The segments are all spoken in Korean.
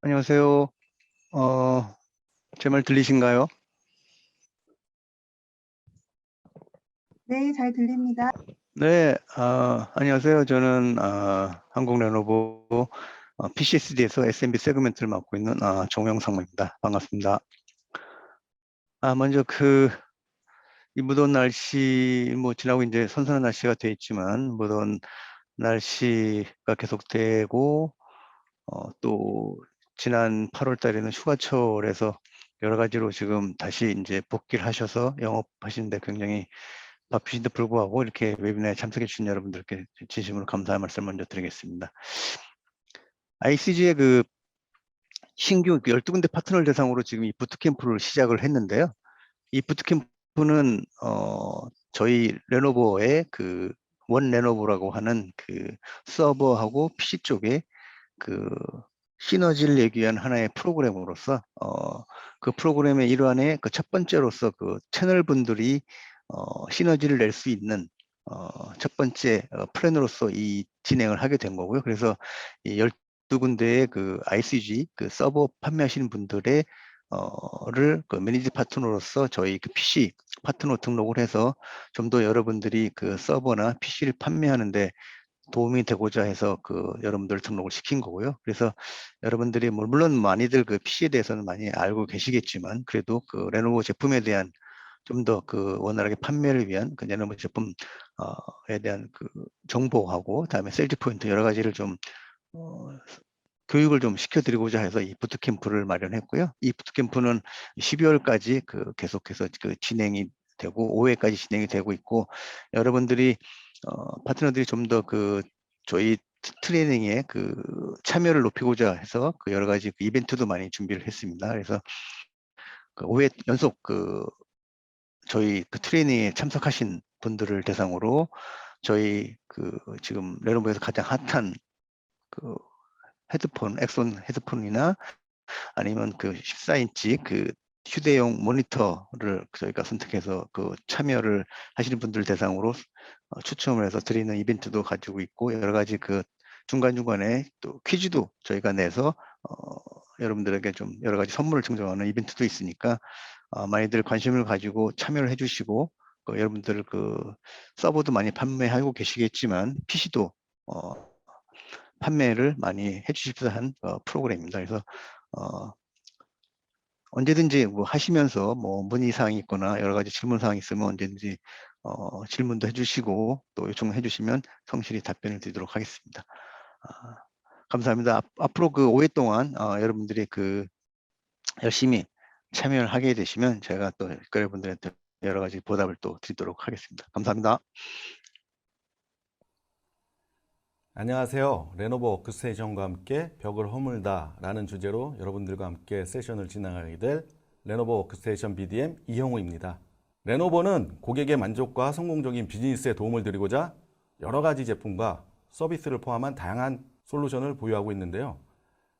안녕하세요. 제 말 들리신가요? 네, 잘 들립니다. 네, 안녕하세요. 저는 한국 레노버 PCSD에서 SMB 세그멘트를 맡고 있는 정영상무입니다. 반갑습니다. 먼저 이 무더운 날씨, 뭐 지나고 이제 선선한 날씨가 돼 있지만 무더운 날씨가 계속되고 또 지난 8월 달에는 휴가철에서 여러 가지로 지금 다시 이제 복귀를 하셔서 영업하시는데 굉장히 바쁘신데 불구하고 이렇게 웨비나에 참석해 주신 여러분들께 진심으로 감사의 말씀 먼저 드리겠습니다. ICG의 신규 12군데 파트너를 대상으로 지금 이 부트캠프를 시작을 했는데요. 이 부트캠프는 저희 레노버의 원 레노버라고 하는 서버하고 PC 쪽에 그 시너지를 내기 위한 하나의 프로그램으로서 그 프로그램의 일환의 첫 번째로서 채널 분들이 시너지를 낼 수 있는 첫 번째 플랜으로서 이 진행을 하게 된 거고요. 그래서 이 12군데의 ICG 서버 판매하시는 분들의 매니지 파트너로서 저희 PC 파트너 등록을 해서 좀 더 여러분들이 서버나 PC를 판매하는데 도움이 되고자 해서 여러분들 등록을 시킨 거고요. 그래서 여러분들이 물론 많이들 PC에 대해서는 많이 알고 계시겠지만 그래도 레노버 제품에 대한 좀 더 원활하게 판매를 위한 레노버 제품에 대한 정보하고 다음에 셀즈 포인트 여러 가지를 좀 교육을 좀 시켜드리고자 해서 이 부트캠프를 마련했고요. 이 부트캠프는 12월까지 계속해서 진행이 되고 5회까지 진행이 되고 있고 여러분들이 파트너들이 좀 더 저희 트레이닝에 참여를 높이고자 해서 여러 가지 이벤트도 많이 준비를 했습니다. 그래서 5회 연속 저희 트레이닝에 참석하신 분들을 대상으로 저희 지금 레노버에서 가장 핫한 헤드폰, 엑손 헤드폰이나 아니면 14인치 휴대용 모니터를 저희가 선택해서 참여를 하시는 분들 대상으로 추첨을 해서 드리는 이벤트도 가지고 있고 여러 가지 중간중간에 또 퀴즈도 저희가 내서 여러분들에게 좀 여러 가지 선물을 증정하는 이벤트도 있으니까 많이들 관심을 가지고 참여를 해주시고 여러분들 서버도 많이 판매하고 계시겠지만 PC도 판매를 많이 해주십사 한 프로그램입니다. 그래서 언제든지 뭐 하시면서 뭐 문의사항이 있거나 여러 가지 질문사항이 있으면 언제든지 질문도 해주시고 또 요청해 주시면 성실히 답변을 드리도록 하겠습니다. 감사합니다. 앞으로 5회 동안 여러분들이 열심히 참여를 하게 되시면 제가 또 여러분들한테 여러 가지 보답을 또 드리도록 하겠습니다. 감사합니다. 안녕하세요. 레노버 워크스테이션과 함께 벽을 허물다 라는 주제로 여러분들과 함께 세션을 진행하게 될 레노버 워크스테이션 BDM 이형우입니다. 레노버는 고객의 만족과 성공적인 비즈니스에 도움을 드리고자 여러 가지 제품과 서비스를 포함한 다양한 솔루션을 보유하고 있는데요.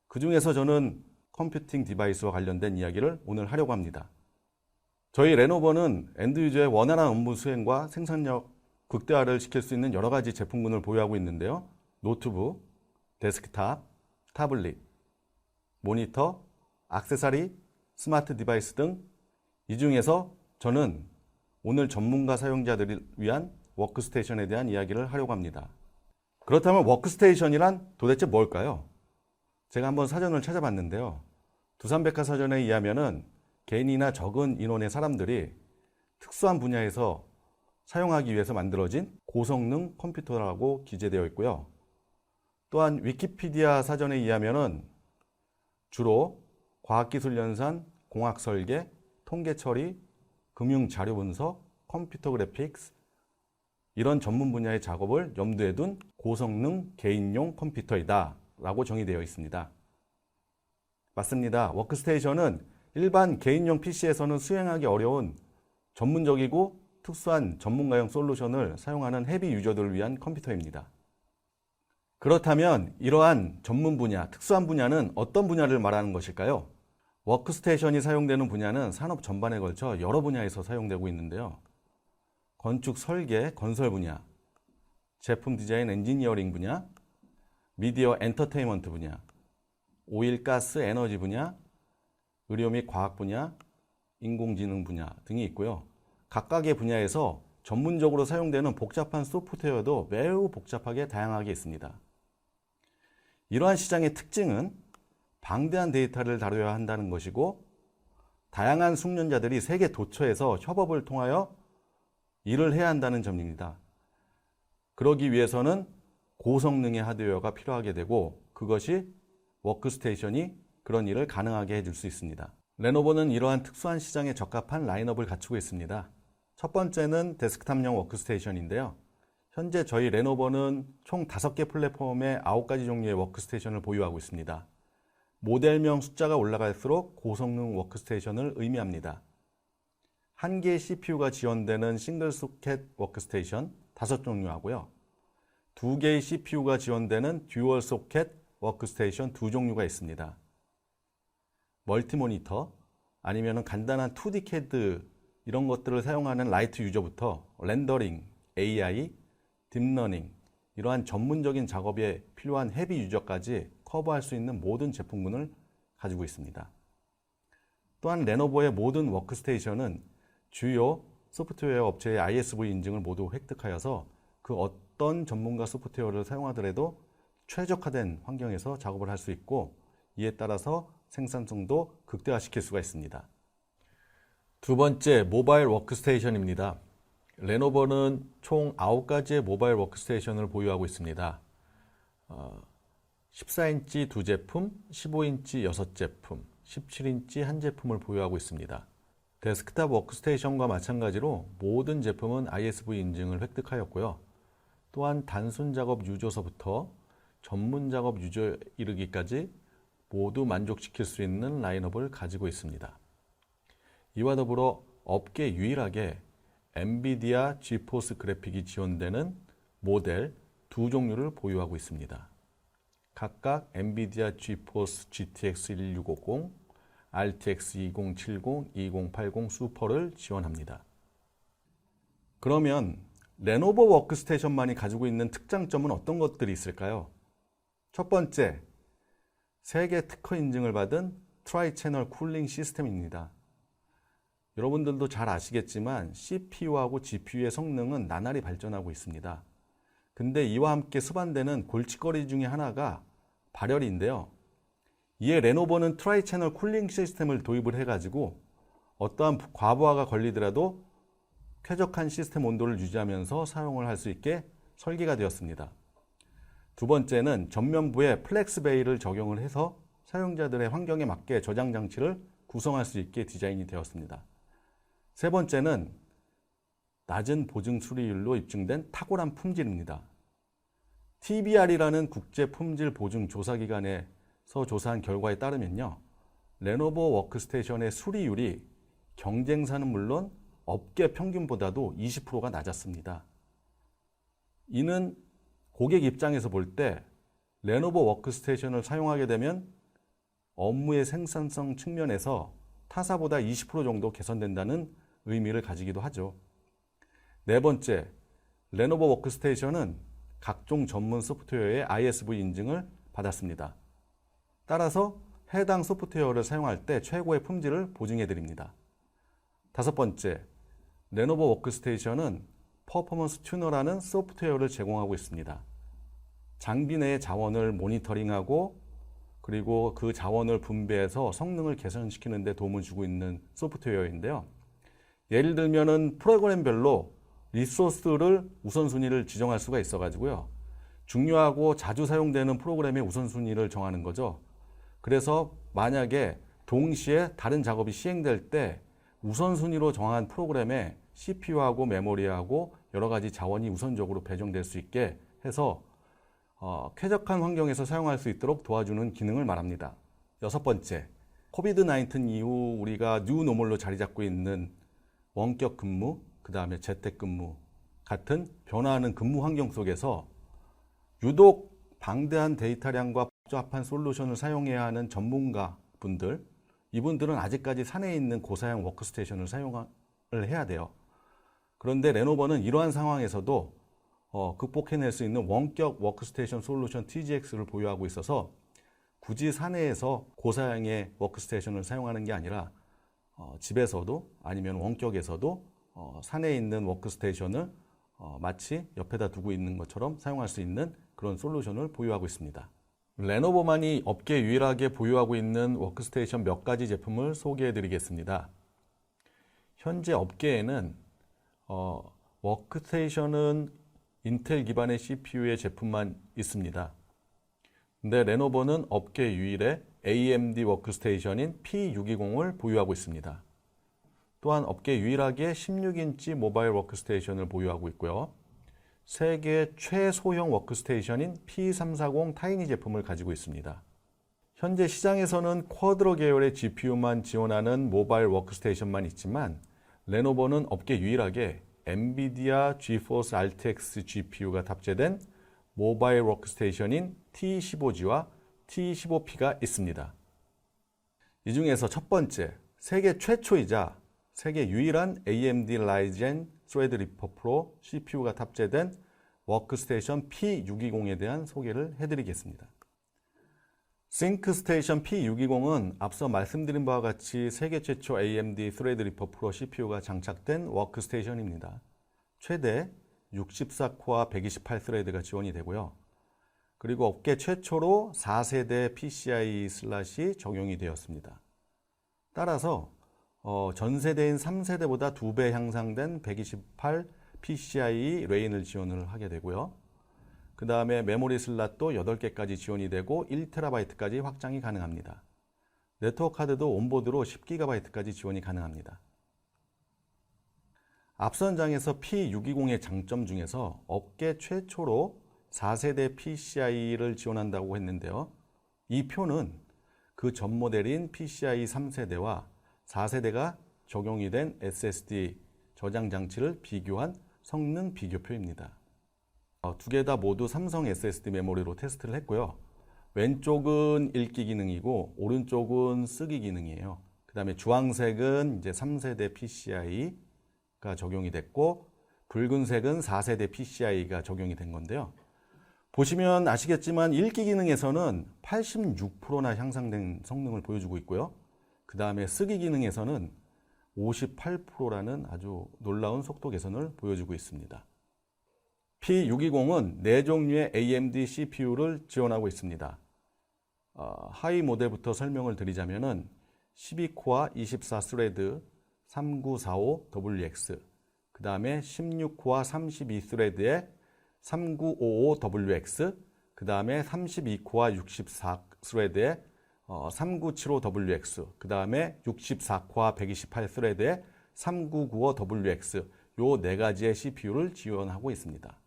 그 중에서 저는 컴퓨팅 디바이스와 관련된 이야기를 오늘 하려고 합니다. 저희 레노버는 엔드 유저의 원활한 업무 수행과 생산력 극대화를 시킬 수 있는 여러 가지 제품군을 보유하고 있는데요. 노트북, 데스크탑, 타블릿, 모니터, 액세서리, 스마트 디바이스 등 이 중에서 저는 오늘 전문가 사용자들을 위한 워크스테이션에 대한 이야기를 하려고 합니다. 그렇다면 워크스테이션이란 도대체 뭘까요? 제가 한번 사전을 찾아봤는데요. 두산백과사전에 의하면은 개인이나 적은 인원의 사람들이 특수한 분야에서 사용하기 위해서 만들어진 고성능 컴퓨터라고 기재되어 있고요. 또한 위키피디아 사전에 의하면은 주로 과학기술 연산, 공학 설계, 통계 처리, 금융 자료 분석, 컴퓨터 그래픽스 이런 전문 분야의 작업을 염두에 둔 고성능 개인용 컴퓨터이다 라고 정의되어 있습니다. 맞습니다. 워크스테이션은 일반 개인용 PC에서는 수행하기 어려운 전문적이고 특수한 전문가용 솔루션을 사용하는 헤비 유저들을 위한 컴퓨터입니다. 그렇다면 이러한 전문 분야, 특수한 분야는 어떤 분야를 말하는 것일까요? 워크스테이션이 사용되는 분야는 산업 전반에 걸쳐 여러 분야에서 사용되고 있는데요. 건축 설계, 건설 분야, 제품 디자인 엔지니어링 분야, 미디어 엔터테인먼트 분야, 오일, 가스, 에너지 분야, 의료 및 과학 분야, 인공지능 분야 등이 있고요. 각각의 분야에서 전문적으로 사용되는 복잡한 소프트웨어도 매우 복잡하게 다양하게 있습니다. 이러한 시장의 특징은 방대한 데이터를 다뤄야 한다는 것이고, 다양한 숙련자들이 세계 도처에서 협업을 통하여 일을 해야 한다는 점입니다. 그러기 위해서는 고성능의 하드웨어가 필요하게 되고, 그것이 워크스테이션이 그런 일을 가능하게 해줄 수 있습니다. 레노버는 이러한 특수한 시장에 적합한 라인업을 갖추고 있습니다. 첫 번째는 데스크탑용 워크스테이션인데요. 현재 저희 레노버는 총 5개 플랫폼에 9가지 종류의 워크스테이션을 보유하고 있습니다. 모델명 숫자가 올라갈수록 고성능 워크스테이션을 의미합니다. 1개의 CPU가 지원되는 싱글 소켓 워크스테이션 5종류하고요. 2개의 CPU가 지원되는 듀얼 소켓 워크스테이션 2종류가 있습니다. 멀티모니터 아니면 간단한 2D CAD 이런 것들을 사용하는 라이트 유저부터 렌더링, AI, 딥러닝 이러한 전문적인 작업에 필요한 헤비 유저까지 커버할 수 있는 모든 제품군을 가지고 있습니다. 또한 레노버의 모든 워크스테이션은 주요 소프트웨어 업체의 ISV 인증을 모두 획득하여서 그 어떤 전문가 소프트웨어를 사용하더라도 최적화된 환경에서 작업을 할 수 있고, 이에 따라서 생산성도 극대화시킬 수가 있습니다. 두 번째, 모바일 워크스테이션입니다. 레노버는 총 9가지의 모바일 워크스테이션을 보유하고 있습니다. 14인치 2제품, 15인치 6제품, 17인치 1제품을 보유하고 있습니다. 데스크탑 워크스테이션과 마찬가지로 모든 제품은 ISV 인증을 획득하였고요. 또한 단순 작업 유저서부터 전문 작업 유저 이르기까지 모두 만족시킬 수 있는 라인업을 가지고 있습니다. 이와 더불어 업계 유일하게 엔비디아 지포스 그래픽이 지원되는 모델 2종류를 보유하고 있습니다. 각각 엔비디아 지포스 GTX 1650, RTX 2070, 2080 슈퍼를 지원합니다. 그러면 레노버 워크스테이션만이 가지고 있는 특장점은 어떤 것들이 있을까요? 첫 번째, 세계 특허 인증을 받은 트라이 채널 쿨링 시스템입니다. 여러분들도 잘 아시겠지만 CPU하고 GPU의 성능은 나날이 발전하고 있습니다. 근데 이와 함께 수반되는 골칫거리 중에 하나가 발열인데요. 이에 레노버는 트라이 채널 쿨링 시스템을 도입을 해가지고 어떠한 과부하가 걸리더라도 쾌적한 시스템 온도를 유지하면서 사용을 할 수 있게 설계가 되었습니다. 두 번째는 전면부에 플렉스 베이를 적용을 해서 사용자들의 환경에 맞게 저장 장치를 구성할 수 있게 디자인이 되었습니다. 세 번째는 낮은 보증 수리율로 입증된 탁월한 품질입니다. TBR이라는 국제 품질 보증 조사기관에서 조사한 결과에 따르면요, 레노버 워크스테이션의 수리율이 경쟁사는 물론 업계 평균보다도 20%가 낮았습니다. 이는 고객 입장에서 볼 때 레노버 워크스테이션을 사용하게 되면 업무의 생산성 측면에서 타사보다 20% 정도 개선된다는 의미를 가지기도 하죠. 네 번째, 레노버 워크스테이션은 각종 전문 소프트웨어의 ISV 인증을 받았습니다. 따라서 해당 소프트웨어를 사용할 때 최고의 품질을 보증해 드립니다. 다섯 번째, 레노버 워크스테이션은 퍼포먼스 튜너라는 소프트웨어를 제공하고 있습니다. 장비 내의 자원을 모니터링하고 그리고 그 자원을 분배해서 성능을 개선시키는 데 도움을 주고 있는 소프트웨어인데요. 예를 들면은 프로그램별로 리소스를 우선순위를 지정할 수가 있어가지고요. 중요하고 자주 사용되는 프로그램의 우선순위를 정하는 거죠. 그래서 만약에 동시에 다른 작업이 시행될 때 우선순위로 정한 프로그램에 CPU하고 메모리하고 여러 가지 자원이 우선적으로 배정될 수 있게 해서 쾌적한 환경에서 사용할 수 있도록 도와주는 기능을 말합니다. 여섯 번째, 코비드-19 이후 우리가 뉴 노멀로 자리 잡고 있는 원격 근무, 그 다음에 재택근무 같은 변화하는 근무 환경 속에서 유독 방대한 데이터량과 복잡한 솔루션을 사용해야 하는 전문가분들, 이분들은 아직까지 산에 있는 고사양 워크스테이션을 사용을 해야 돼요. 그런데 레노버는 이러한 상황에서도 극복해낼 수 있는 원격 워크스테이션 솔루션 TGX를 보유하고 있어서 굳이 사내에서 고사양의 워크스테이션을 사용하는 게 아니라 집에서도 아니면 원격에서도 사내에 있는 워크스테이션을 마치 옆에다 두고 있는 것처럼 사용할 수 있는 그런 솔루션을 보유하고 있습니다. 레노버만이 업계 유일하게 보유하고 있는 워크스테이션 몇 가지 제품을 소개해 드리겠습니다. 현재 업계에는 워크스테이션은 인텔 기반의 CPU의 제품만 있습니다. 근데 레노버는 업계 유일의 AMD 워크스테이션인 P620을 보유하고 있습니다. 또한 업계 유일하게 16인치 모바일 워크스테이션을 보유하고 있고요. 세계 최소형 워크스테이션인 P340 타이니 제품을 가지고 있습니다. 현재 시장에서는 쿼드로 계열의 GPU만 지원하는 모바일 워크스테이션만 있지만 레노버는 업계 유일하게 엔비디아 지포스 RTX GPU가 탑재된 모바일 워크스테이션인 T15G와 T15P가 있습니다. 이 중에서 첫 번째, 세계 최초이자 세계 유일한 AMD Ryzen Threadripper Pro CPU가 탑재된 워크스테이션 P620에 대한 소개를 해드리겠습니다. 싱크스테이션 P620은 앞서 말씀드린 바와 같이 세계 최초 AMD Threadripper Pro CPU가 장착된 워크스테이션입니다. 최대 64코어 128스레드가 지원이 되고요. 그리고 업계 최초로 4세대 PCI 슬롯이 적용이 되었습니다. 따라서 전 세대인 3세대보다 2배 향상된 128 PCI 레인을 지원을 하게 되고요. 그 다음에 메모리 슬롯도 8개까지 지원이 되고 1TB까지 확장이 가능합니다. 네트워크 카드도 온보드로 10GB까지 지원이 가능합니다. 앞선 장에서 P620의 장점 중에서 업계 최초로 4세대 PCI를 지원한다고 했는데요. 이 표는 그 전 모델인 PCI 3세대와 4세대가 적용이 된 SSD 저장 장치를 비교한 성능 비교표입니다. 두 개 다 모두 삼성 SSD 메모리로 테스트를 했고요. 왼쪽은 읽기 기능이고 오른쪽은 쓰기 기능이에요. 그 다음에 주황색은 이제 3세대 PCI가 적용이 됐고 붉은색은 4세대 PCI가 적용이 된 건데요. 보시면 아시겠지만 읽기 기능에서는 86%나 향상된 성능을 보여주고 있고요. 그 다음에 쓰기 기능에서는 58%라는 아주 놀라운 속도 개선을 보여주고 있습니다. P620은 4종류의 AMD CPU를 지원하고 있습니다. 하이 모델부터 설명을 드리자면은 12코어 24스레드 3945WX, 그 다음에 16코어 32스레드의 3955WX, 그 다음에 32코어 64스레드의 3975WX, 그 다음에 64코어 128스레드의 3995WX, 요 4가지의 CPU를 지원하고 있습니다.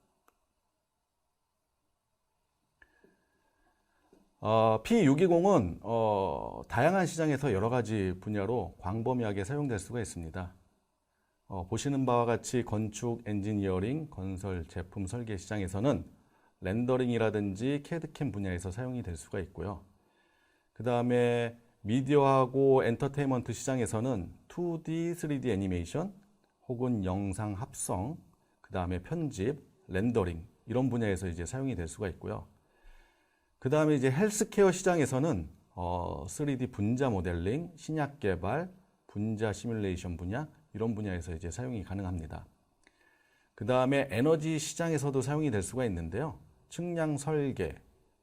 P620은 다양한 시장에서 여러 가지 분야로 광범위하게 사용될 수가 있습니다. 보시는 바와 같이 건축, 엔지니어링, 건설, 제품 설계 시장에서는 렌더링이라든지 캐드캠 분야에서 사용이 될 수가 있고요. 그 다음에 미디어하고 엔터테인먼트 시장에서는 2D, 3D 애니메이션 혹은 영상 합성, 그 다음에 편집, 렌더링 이런 분야에서 이제 사용이 될 수가 있고요. 그 다음에 이제 헬스케어 시장에서는 3D 분자 모델링, 신약 개발, 분자 시뮬레이션 분야 이런 분야에서 이제 사용이 가능합니다. 그 다음에 에너지 시장에서도 사용이 될 수가 있는데요. 측량 설계,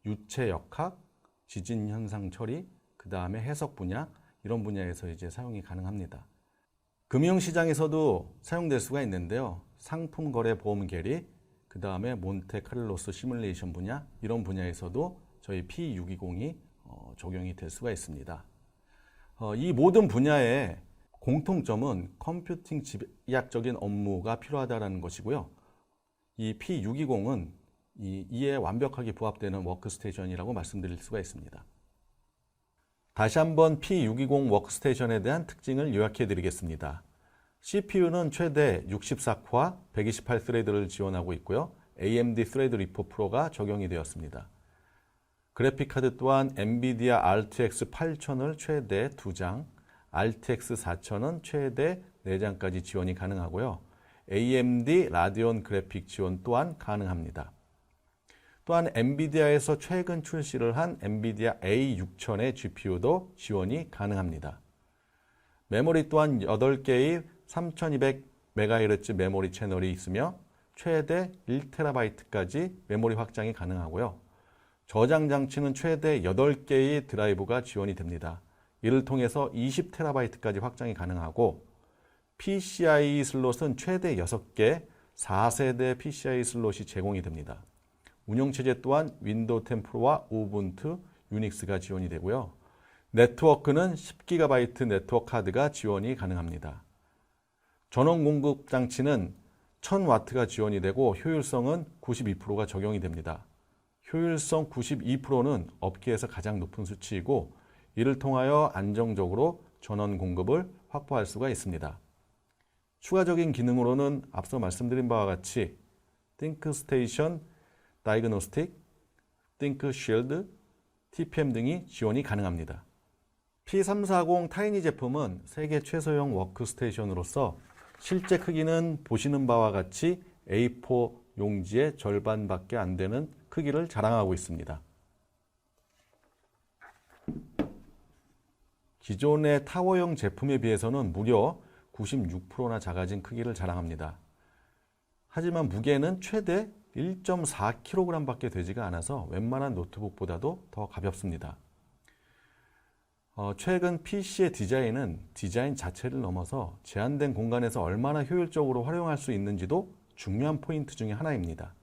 유체 역학, 지진 현상 처리, 그 다음에 해석 분야 이런 분야에서 이제 사용이 가능합니다. 금융 시장에서도 사용될 수가 있는데요. 상품 거래 보험 계리, 그 다음에 몬테카를로스 시뮬레이션 분야 이런 분야에서도 저희 P620이 적용이 될 수가 있습니다. 이 모든 분야의 공통점은 컴퓨팅 집약적인 업무가 필요하다는 것이고요. 이 P620은 이에 완벽하게 부합되는 워크스테이션이라고 말씀드릴 수가 있습니다. 다시 한번 P620 워크스테이션에 대한 특징을 요약해 드리겠습니다. CPU는 최대 64코어 128스레드를 지원하고 있고요. AMD Threadripper Pro가 적용이 되었습니다. 그래픽카드 또한 엔비디아 RTX 8000을 최대 2장, RTX 4000은 최대 4장까지 지원이 가능하고요. AMD 라디온 그래픽 지원 또한 가능합니다. 또한 엔비디아에서 최근 출시를 한 엔비디아 A6000의 GPU도 지원이 가능합니다. 메모리 또한 8개의 3200MHz 메모리 채널이 있으며 최대 1TB까지 메모리 확장이 가능하고요. 저장 장치는 최대 8개의 드라이브가 지원이 됩니다. 이를 통해서 20TB까지 확장이 가능하고 PCIe 슬롯은 최대 6개 4세대 PCIe 슬롯이 제공이 됩니다. 운영체제 또한 윈도우 10 프로와 우분투, 유닉스가 지원이 되고요. 네트워크는 10GB 네트워크 카드가 지원이 가능합니다. 전원 공급 장치는 1000W가 지원이 되고 효율성은 92%가 적용이 됩니다. 효율성 92%는 업계에서 가장 높은 수치이고 이를 통하여 안정적으로 전원 공급을 확보할 수가 있습니다. 추가적인 기능으로는 앞서 말씀드린 바와 같이 ThinkStation, Diagnostic, ThinkShield, TPM 등이 지원이 가능합니다. P340 타이니 제품은 세계 최소형 워크스테이션으로서 실제 크기는 보시는 바와 같이 A4 용지의 절반밖에 안 되는 크기를 자랑하고 있습니다. 기존의 타워형 제품에 비해서는 무려 96%나 작아진 크기를 자랑합니다. 하지만 무게는 최대 1.4kg밖에 되지가 않아서 웬만한 노트북보다도 더 가볍습니다. 최근 PC의 디자인은 디자인 자체를 넘어서 제한된 공간에서 얼마나 효율적으로 활용할 수 있는지도 중요한 포인트 중에 하나입니다.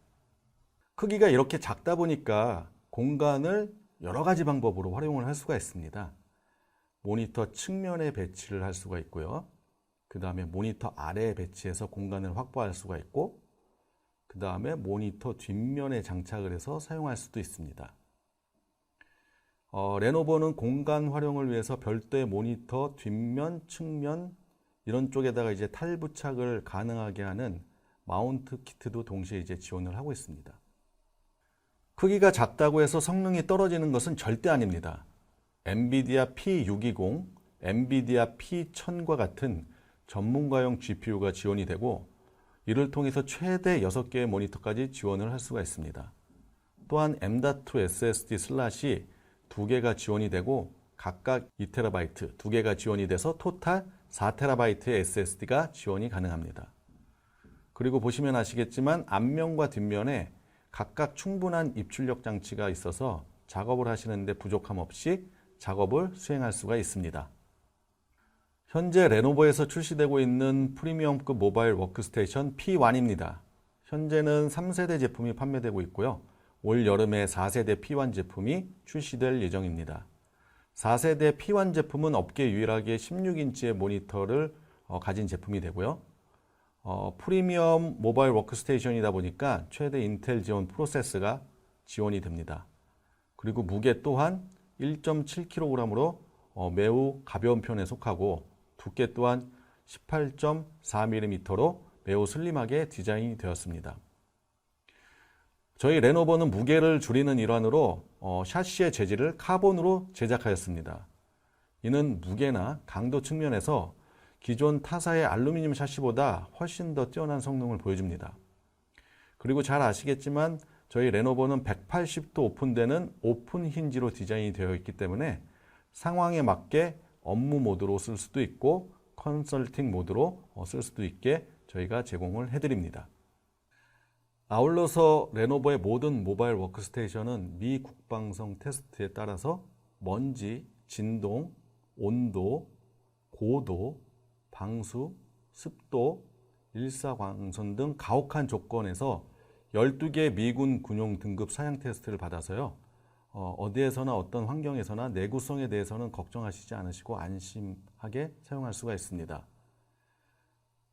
크기가 이렇게 작다 보니까 공간을 여러 가지 방법으로 활용을 할 수가 있습니다. 모니터 측면에 배치를 할 수가 있고요. 그 다음에 모니터 아래에 배치해서 공간을 확보할 수가 있고 그 다음에 모니터 뒷면에 장착을 해서 사용할 수도 있습니다. 레노버는 공간 활용을 위해서 별도의 모니터 뒷면, 측면 이런 쪽에다가 이제 탈부착을 가능하게 하는 마운트 키트도 동시에 이제 지원을 하고 있습니다. 크기가 작다고 해서 성능이 떨어지는 것은 절대 아닙니다. 엔비디아 P620, 엔비디아 P1000과 같은 전문가용 GPU가 지원이 되고 이를 통해서 최대 6개의 모니터까지 지원을 할 수가 있습니다. 또한 M.2 SSD 슬롯이 2개가 지원이 되고 각각 2TB, 2개가 지원이 돼서 토탈 4TB의 SSD가 지원이 가능합니다. 그리고 보시면 아시겠지만 앞면과 뒷면에 각각 충분한 입출력 장치가 있어서 작업을 하시는데 부족함 없이 작업을 수행할 수가 있습니다. 현재 레노버에서 출시되고 있는 프리미엄급 모바일 워크스테이션 P1입니다. 현재는 3세대 제품이 판매되고 있고요. 올 여름에 4세대 P1 제품이 출시될 예정입니다. 4세대 P1 제품은 업계 유일하게 16인치의 모니터를 가진 제품이 되고요. 프리미엄 모바일 워크스테이션이다 보니까 최대 인텔 지원 프로세서가 지원이 됩니다. 그리고 무게 또한 1.7kg으로 매우 가벼운 편에 속하고 두께 또한 18.4mm로 매우 슬림하게 디자인이 되었습니다. 저희 레노버는 무게를 줄이는 일환으로 샤시의 재질을 카본으로 제작하였습니다. 이는 무게나 강도 측면에서 기존 타사의 알루미늄 샤시보다 훨씬 더 뛰어난 성능을 보여줍니다. 그리고 잘 아시겠지만 저희 레노버는 180도 오픈되는 오픈 힌지로 디자인이 되어 있기 때문에 상황에 맞게 업무 모드로 쓸 수도 있고 컨설팅 모드로 쓸 수도 있게 저희가 제공을 해드립니다. 아울러서 레노버의 모든 모바일 워크스테이션은 미 국방성 테스트에 따라서 먼지, 진동, 온도, 고도, 방수, 습도, 일사광선 등 가혹한 조건에서 12개 미군 군용 등급 사양 테스트를 받아서요. 어디에서나 어떤 환경에서나 내구성에 대해서는 걱정하시지 않으시고 안심하게 사용할 수가 있습니다.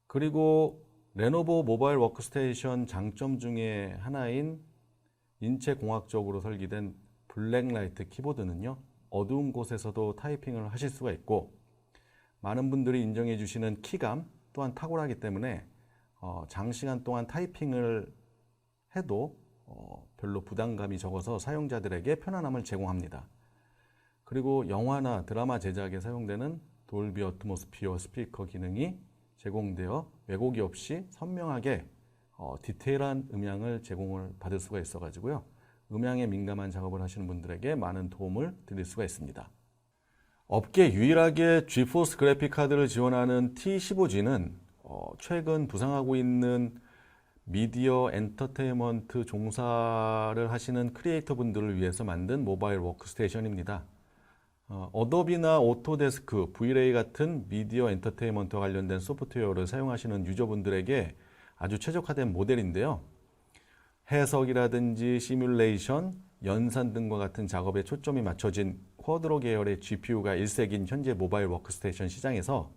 그리고 레노버 모바일 워크스테이션 장점 중에 하나인 인체공학적으로 설계된 블랙라이트 키보드는요. 어두운 곳에서도 타이핑을 하실 수가 있고 많은 분들이 인정해 주시는 키감 또한 탁월하기 때문에 장시간 동안 타이핑을 해도 별로 부담감이 적어서 사용자들에게 편안함을 제공합니다. 그리고 영화나 드라마 제작에 사용되는 돌비 어트모스피어 스피커 기능이 제공되어 왜곡이 없이 선명하게 디테일한 음향을 제공을 받을 수가 있어 가지고요. 음향에 민감한 작업을 하시는 분들에게 많은 도움을 드릴 수가 있습니다. 업계 유일하게 지포스 그래픽카드를 지원하는 T15G는 최근 부상하고 있는 미디어 엔터테인먼트 종사를 하시는 크리에이터 분들을 위해서 만든 모바일 워크스테이션입니다. 어도비나 오토데스크, V-Ray 같은 미디어 엔터테인먼트와 관련된 소프트웨어를 사용하시는 유저분들에게 아주 최적화된 모델인데요. 해석이라든지 시뮬레이션, 연산 등과 같은 작업에 초점이 맞춰진 쿼드로 계열의 GPU가 일색인 현재 모바일 워크스테이션 시장에서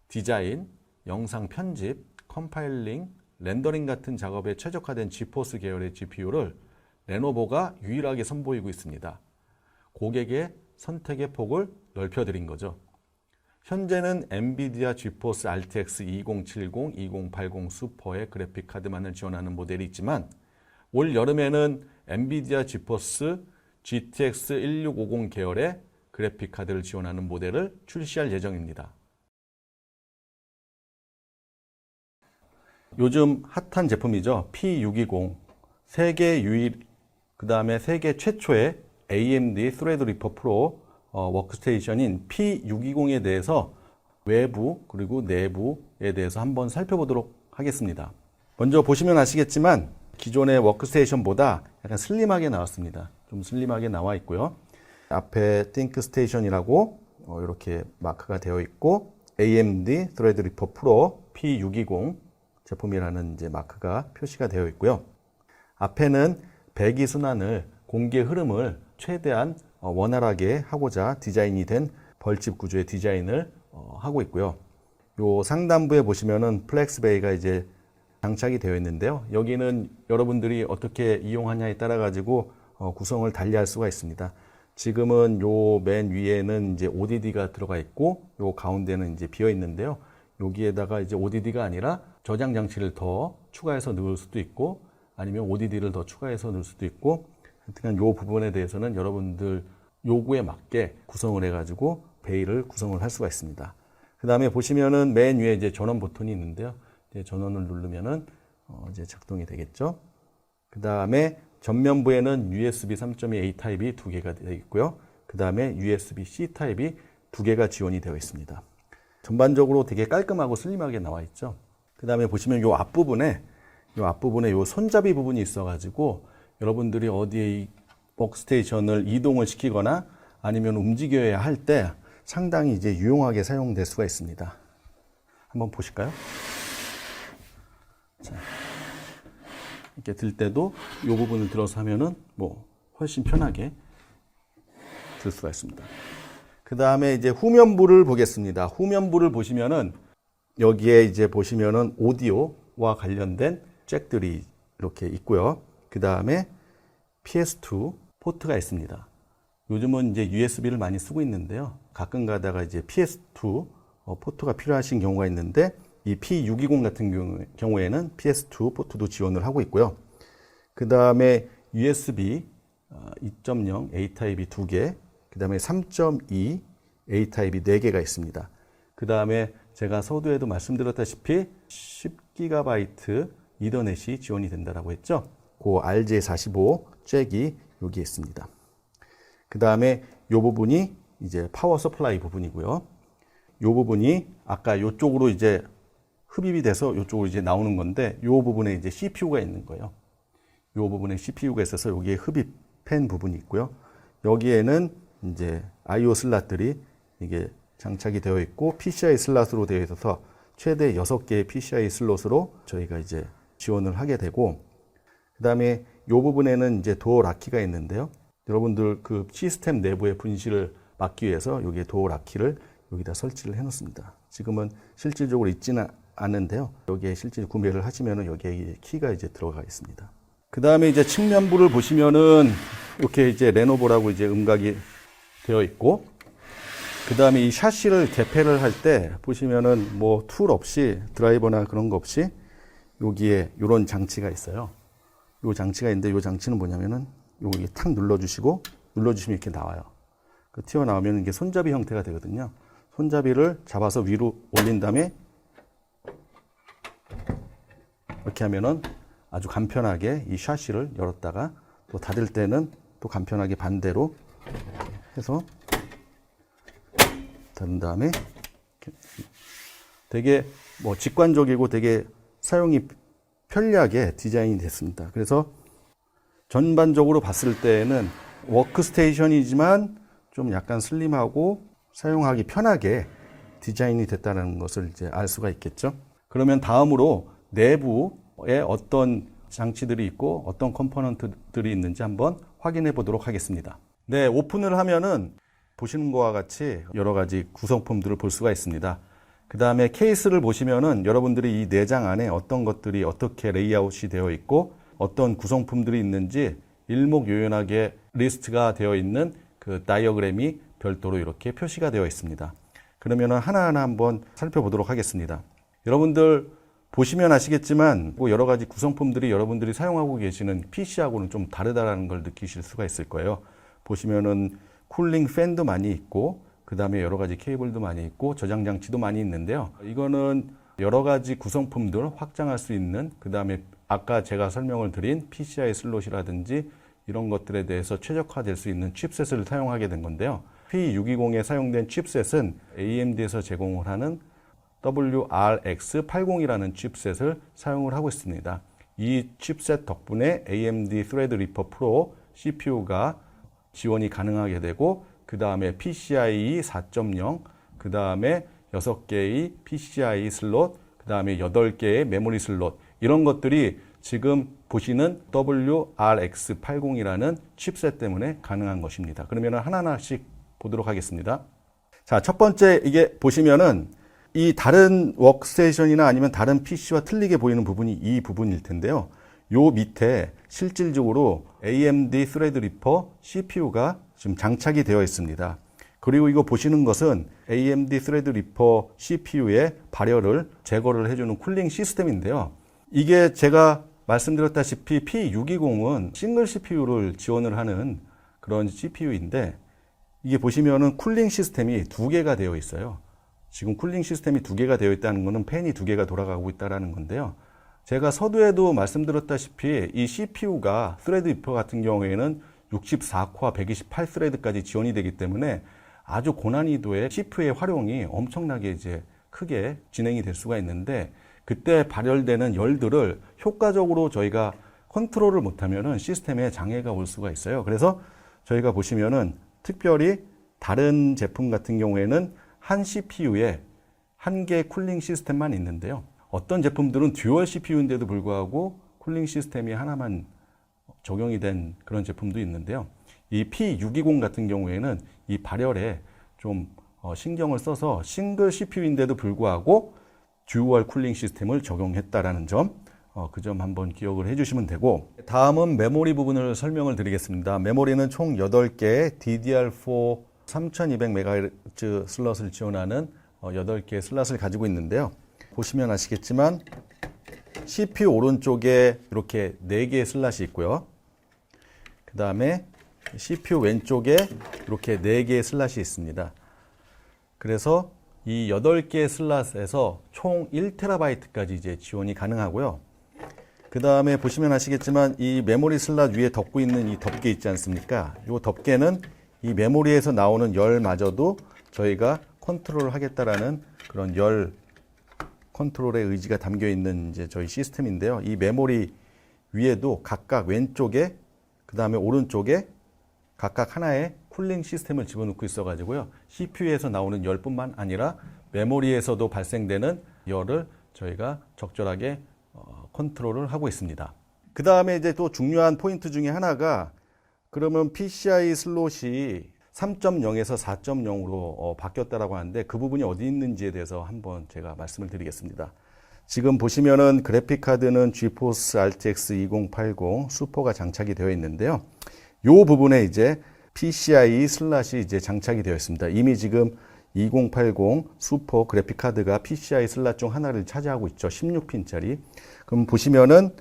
디자인, 영상 편집, 컴파일링, 렌더링 같은 작업에 최적화된 지포스 계열의 GPU를 레노버가 유일하게 선보이고 있습니다. 고객의 선택의 폭을 넓혀드린 거죠. 현재는 엔비디아 지포스 RTX 2070, 2080 슈퍼의 그래픽카드만을 지원하는 모델이 있지만 올 여름에는 엔비디아 지포스 GTX 1650 계열의 그래픽카드를 지원하는 모델을 출시할 예정입니다. 요즘 핫한 제품이죠. P620. 세계 유일, 그 다음에 세계 최초의 AMD 스레드리퍼 프로 워크스테이션인 P620에 대해서 외부 그리고 내부에 대해서 한번 살펴보도록 하겠습니다. 먼저 보시면 아시겠지만 기존의 워크스테이션보다 약간 슬림하게 나왔습니다. 좀 슬림하게 나와 있고요. 앞에 띵크스테이션이라고 이렇게 마크가 되어 있고 AMD 스레드리퍼 프로 P620 제품이라는 이제 마크가 표시가 되어 있고요. 앞에는 배기 순환을 공기의 흐름을 최대한 원활하게 하고자 디자인이 된 벌집 구조의 디자인을 하고 있고요. 요 상단부에 보시면은 플렉스베이가 이제 장착이 되어 있는데요. 여기는 여러분들이 어떻게 이용하냐에 따라 가지고 구성을 달리할 수가 있습니다. 지금은 요 맨 위에는 이제 ODD가 들어가 있고 요 가운데는 이제 비어 있는데요. 여기에다가 이제 ODD가 아니라 저장 장치를 더 추가해서 넣을 수도 있고 아니면 ODD를 더 추가해서 넣을 수도 있고 하여튼 요 부분에 대해서는 여러분들 요구에 맞게 구성을 해가지고 베이를 구성을 할 수가 있습니다. 그 다음에 보시면은 맨 위에 이제 전원 버튼이 있는데요. 이제 전원을 누르면은 이제 작동이 되겠죠. 그 다음에 전면부에는 USB 3.2 A 타입이 두 개가 되어 있고요. 그 다음에 USB C 타입이 두 개가 지원이 되어 있습니다. 전반적으로 되게 깔끔하고 슬림하게 나와 있죠. 그 다음에 보시면 요 앞부분에 요 손잡이 부분이 있어가지고 여러분들이 어디에 이 워크스테이션을 이동을 시키거나 아니면 움직여야 할 때 상당히 이제 유용하게 사용될 수가 있습니다. 한번 보실까요? 자, 이렇게 들 때도 이 부분을 들어서 하면은 뭐 훨씬 편하게 들 수가 있습니다. 그 다음에 이제 후면부를 보겠습니다. 후면부를 보시면은 여기에 이제 보시면은 오디오와 관련된 잭들이 이렇게 있고요. 그 다음에 PS2 포트가 있습니다. 요즘은 이제 USB를 많이 쓰고 있는데요. 가끔 가다가 이제 PS2 포트가 필요하신 경우가 있는데 이 P620 같은 경우에는 PS2 포트도 지원을 하고 있고요. 그 다음에 USB 2.0 A 타입이 2개, 그 다음에 3.2 A 타입이 4개가 있습니다. 그 다음에 제가 서두에도 말씀드렸다시피 10GB 이더넷이 지원이 된다고 했죠. 그 RJ45 잭이 여기에 있습니다. 그 다음에 이 부분이 이제 파워 서플라이 부분이고요. 이 부분이 아까 이쪽으로 이제 흡입이 돼서 이쪽으로 이제 나오는 건데 이 부분에 이제 CPU가 있는 거예요. 이 부분에 CPU가 있어서 여기에 흡입 팬 부분이 있고요. 여기에는 이제 I/O 슬롯들이 이게 장착이 되어 있고 PCI 슬롯으로 되어 있어서 최대 6개의 PCI 슬롯으로 저희가 이제 지원을 하게 되고 그 다음에 이 부분에는 이제 도어 락키가 있는데요. 여러분들 그 시스템 내부의 분실을 막기 위해서 여기에 도어 락키를 여기다 설치를 해 놓습니다. 지금은 실질적으로 있지는 않은데요. 여기에 실제 구매를 하시면은 여기에 키가 이제 들어가 있습니다. 그 다음에 이제 측면부를 보시면은 이렇게 이제 레노버라고 이제 음각이 되어 있고 그 다음에 이 샤시를 개폐를 할 때 보시면은 뭐 툴 없이 드라이버나 그런 거 없이 여기에 이런 장치가 있어요. 요 장치가 있는데 요 장치는 뭐냐면은 여기 탁 눌러주시면 이렇게 나와요. 그 튀어나오면 이게 손잡이 형태가 되거든요. 손잡이를 잡아서 위로 올린 다음에 이렇게 하면은 아주 간편하게 이 샤시를 열었다가 또 닫을 때는 또 간편하게 반대로 해서 닫은 다음에 되게 뭐 직관적이고 되게 사용이 편리하게 디자인이 됐습니다. 그래서 전반적으로 봤을 때는 워크스테이션이지만 좀 약간 슬림하고 사용하기 편하게 디자인이 됐다는 것을 이제 알 수가 있겠죠. 그러면 다음으로 내부에 어떤 장치들이 있고 어떤 컴포넌트들이 있는지 한번 확인해 보도록 하겠습니다. 네, 오픈을 하면은 보시는 것과 같이 여러 가지 구성품들을 볼 수가 있습니다. 그 다음에 케이스를 보시면은 여러분들이 이 내장 안에 어떤 것들이 어떻게 레이아웃이 되어 있고 어떤 구성품들이 있는지 일목요연하게 리스트가 되어 있는 그 다이어그램이 별도로 이렇게 표시가 되어 있습니다. 그러면은 하나하나 한번 살펴보도록 하겠습니다. 여러분들 보시면 아시겠지만 뭐 여러 가지 구성품들이 여러분들이 사용하고 계시는 PC하고는 좀 다르다는 걸 느끼실 수가 있을 거예요. 보시면은 쿨링 팬도 많이 있고 그 다음에 여러 가지 케이블도 많이 있고 저장 장치도 많이 있는데요. 이거는 여러 가지 구성품들 확장할 수 있는 그 다음에 아까 제가 설명을 드린 PCI 슬롯이라든지 이런 것들에 대해서 최적화될 수 있는 칩셋을 사용하게 된 건데요. P620에 사용된 칩셋은 AMD에서 제공을 하는 WRX80이라는 칩셋을 사용을 하고 있습니다. 이 칩셋 덕분에 AMD Threadripper Pro CPU가 지원이 가능하게 되고 그 다음에 PCIe 4.0, 그 다음에 6개의 PCI 슬롯, 그 다음에 8개의 메모리 슬롯 이런 것들이 지금 보시는 WRX80이라는 칩셋 때문에 가능한 것입니다. 그러면 하나하나씩 보도록 하겠습니다. 자, 첫 번째 이게 보시면은 이 다른 워크스테이션이나 아니면 다른 PC와 틀리게 보이는 부분이 이 부분일 텐데요. 요 밑에 실질적으로 AMD Threadripper CPU가 지금 장착이 되어 있습니다. 그리고 이거 보시는 것은 AMD Threadripper CPU의 발열을 제거를 해주는 쿨링 시스템인데요. 이게 제가 말씀드렸다시피 P620은 싱글 CPU를 지원을 하는 그런 CPU인데 이게 보시면은 쿨링 시스템이 2개가 되어 있어요. 지금 쿨링 시스템이 2개가 되어 있다는 것은 팬이 2개가 돌아가고 있다는 건데요. 제가 서두에도 말씀드렸다시피 이 CPU가 Threadripper 같은 경우에는 64코어 128스레드까지 지원이 되기 때문에 아주 고난이도의 CPU의 활용이 엄청나게 이제 크게 진행이 될 수가 있는데 그때 발열되는 열들을 효과적으로 저희가 컨트롤을 못하면은 시스템에 장애가 올 수가 있어요. 그래서 저희가 보시면은 특별히 다른 제품 같은 경우에는 한 CPU에 한 개의 쿨링 시스템만 있는데요. 어떤 제품들은 듀얼 CPU인데도 불구하고 쿨링 시스템이 하나만 적용이 된 그런 제품도 있는데요. 이 P620 같은 경우에는 이 발열에 좀 신경을 써서 싱글 CPU인데도 불구하고 듀얼 쿨링 시스템을 적용했다라는 점, 그 점 한번 기억을 해주시면 되고 다음은 메모리 부분을 설명을 드리겠습니다. 메모리는 총 8개의 DDR4 3200MHz 슬롯을 지원하는 8개의 슬롯을 가지고 있는데요. 보시면 아시겠지만 CPU 오른쪽에 이렇게 4개의 슬롯이 있고요. 그 다음에 CPU 왼쪽에 이렇게 4개의 슬롯이 있습니다. 그래서 이 8개의 슬롯에서 총 1TB까지 이제 지원이 가능하고요. 그 다음에 보시면 아시겠지만 이 메모리 슬롯 위에 덮고 있는 이 덮개 있지 않습니까? 이 덮개는 이 메모리에서 나오는 열마저도 저희가 컨트롤을 하겠다라는 그런 열 컨트롤의 의지가 담겨 있는 이제 저희 시스템인데요. 이 메모리 위에도 각각 왼쪽에 그 다음에 오른쪽에 각각 하나의 쿨링 시스템을 집어넣고 있어 가지고요. CPU에서 나오는 열뿐만 아니라 메모리에서도 발생되는 열을 저희가 적절하게 컨트롤을 하고 있습니다. 그 다음에 이제 또 중요한 포인트 중에 하나가 그러면 PCI 슬롯이 3.0에서 4.0으로 바뀌었다라고 하는데 그 부분이 어디 있는지에 대해서 한번 제가 말씀을 드리겠습니다. 지금 보시면은 그래픽 카드는 GeForce RTX 2080 슈퍼가 장착이 되어 있는데요. 이 부분에 이제 PCI 슬롯이 이제 장착이 되어 있습니다. 이미 지금 2080 슈퍼 그래픽 카드가 PCI 슬롯 중 하나를 차지하고 있죠. 16핀짜리. 그럼 보시면은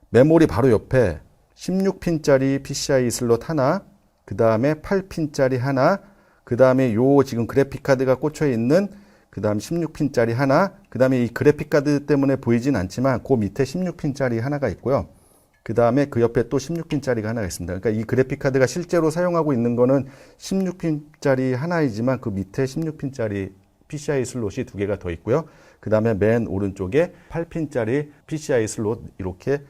메모리 바로 옆에 16핀짜리 PCI 슬롯 하나, 그 다음에 8핀짜리 하나, 그 다음에 요 지금 그래픽 카드가 꽂혀 있는 그 다음 16핀짜리 하나, 그 다음에 이 그래픽 카드 때문에 보이진 않지만 그 밑에 16핀짜리 하나가 있고요. 그 다음에 그 옆에 또 16핀짜리가 하나가 있습니다. 그러니까 이 그래픽 카드가 실제로 사용하고 있는 거는 16핀짜리 하나이지만 그 밑에 16핀짜리 PCI 슬롯이 두 개가 더 있고요. 그 다음에 맨 오른쪽에 8핀짜리 PCI 슬롯 이렇게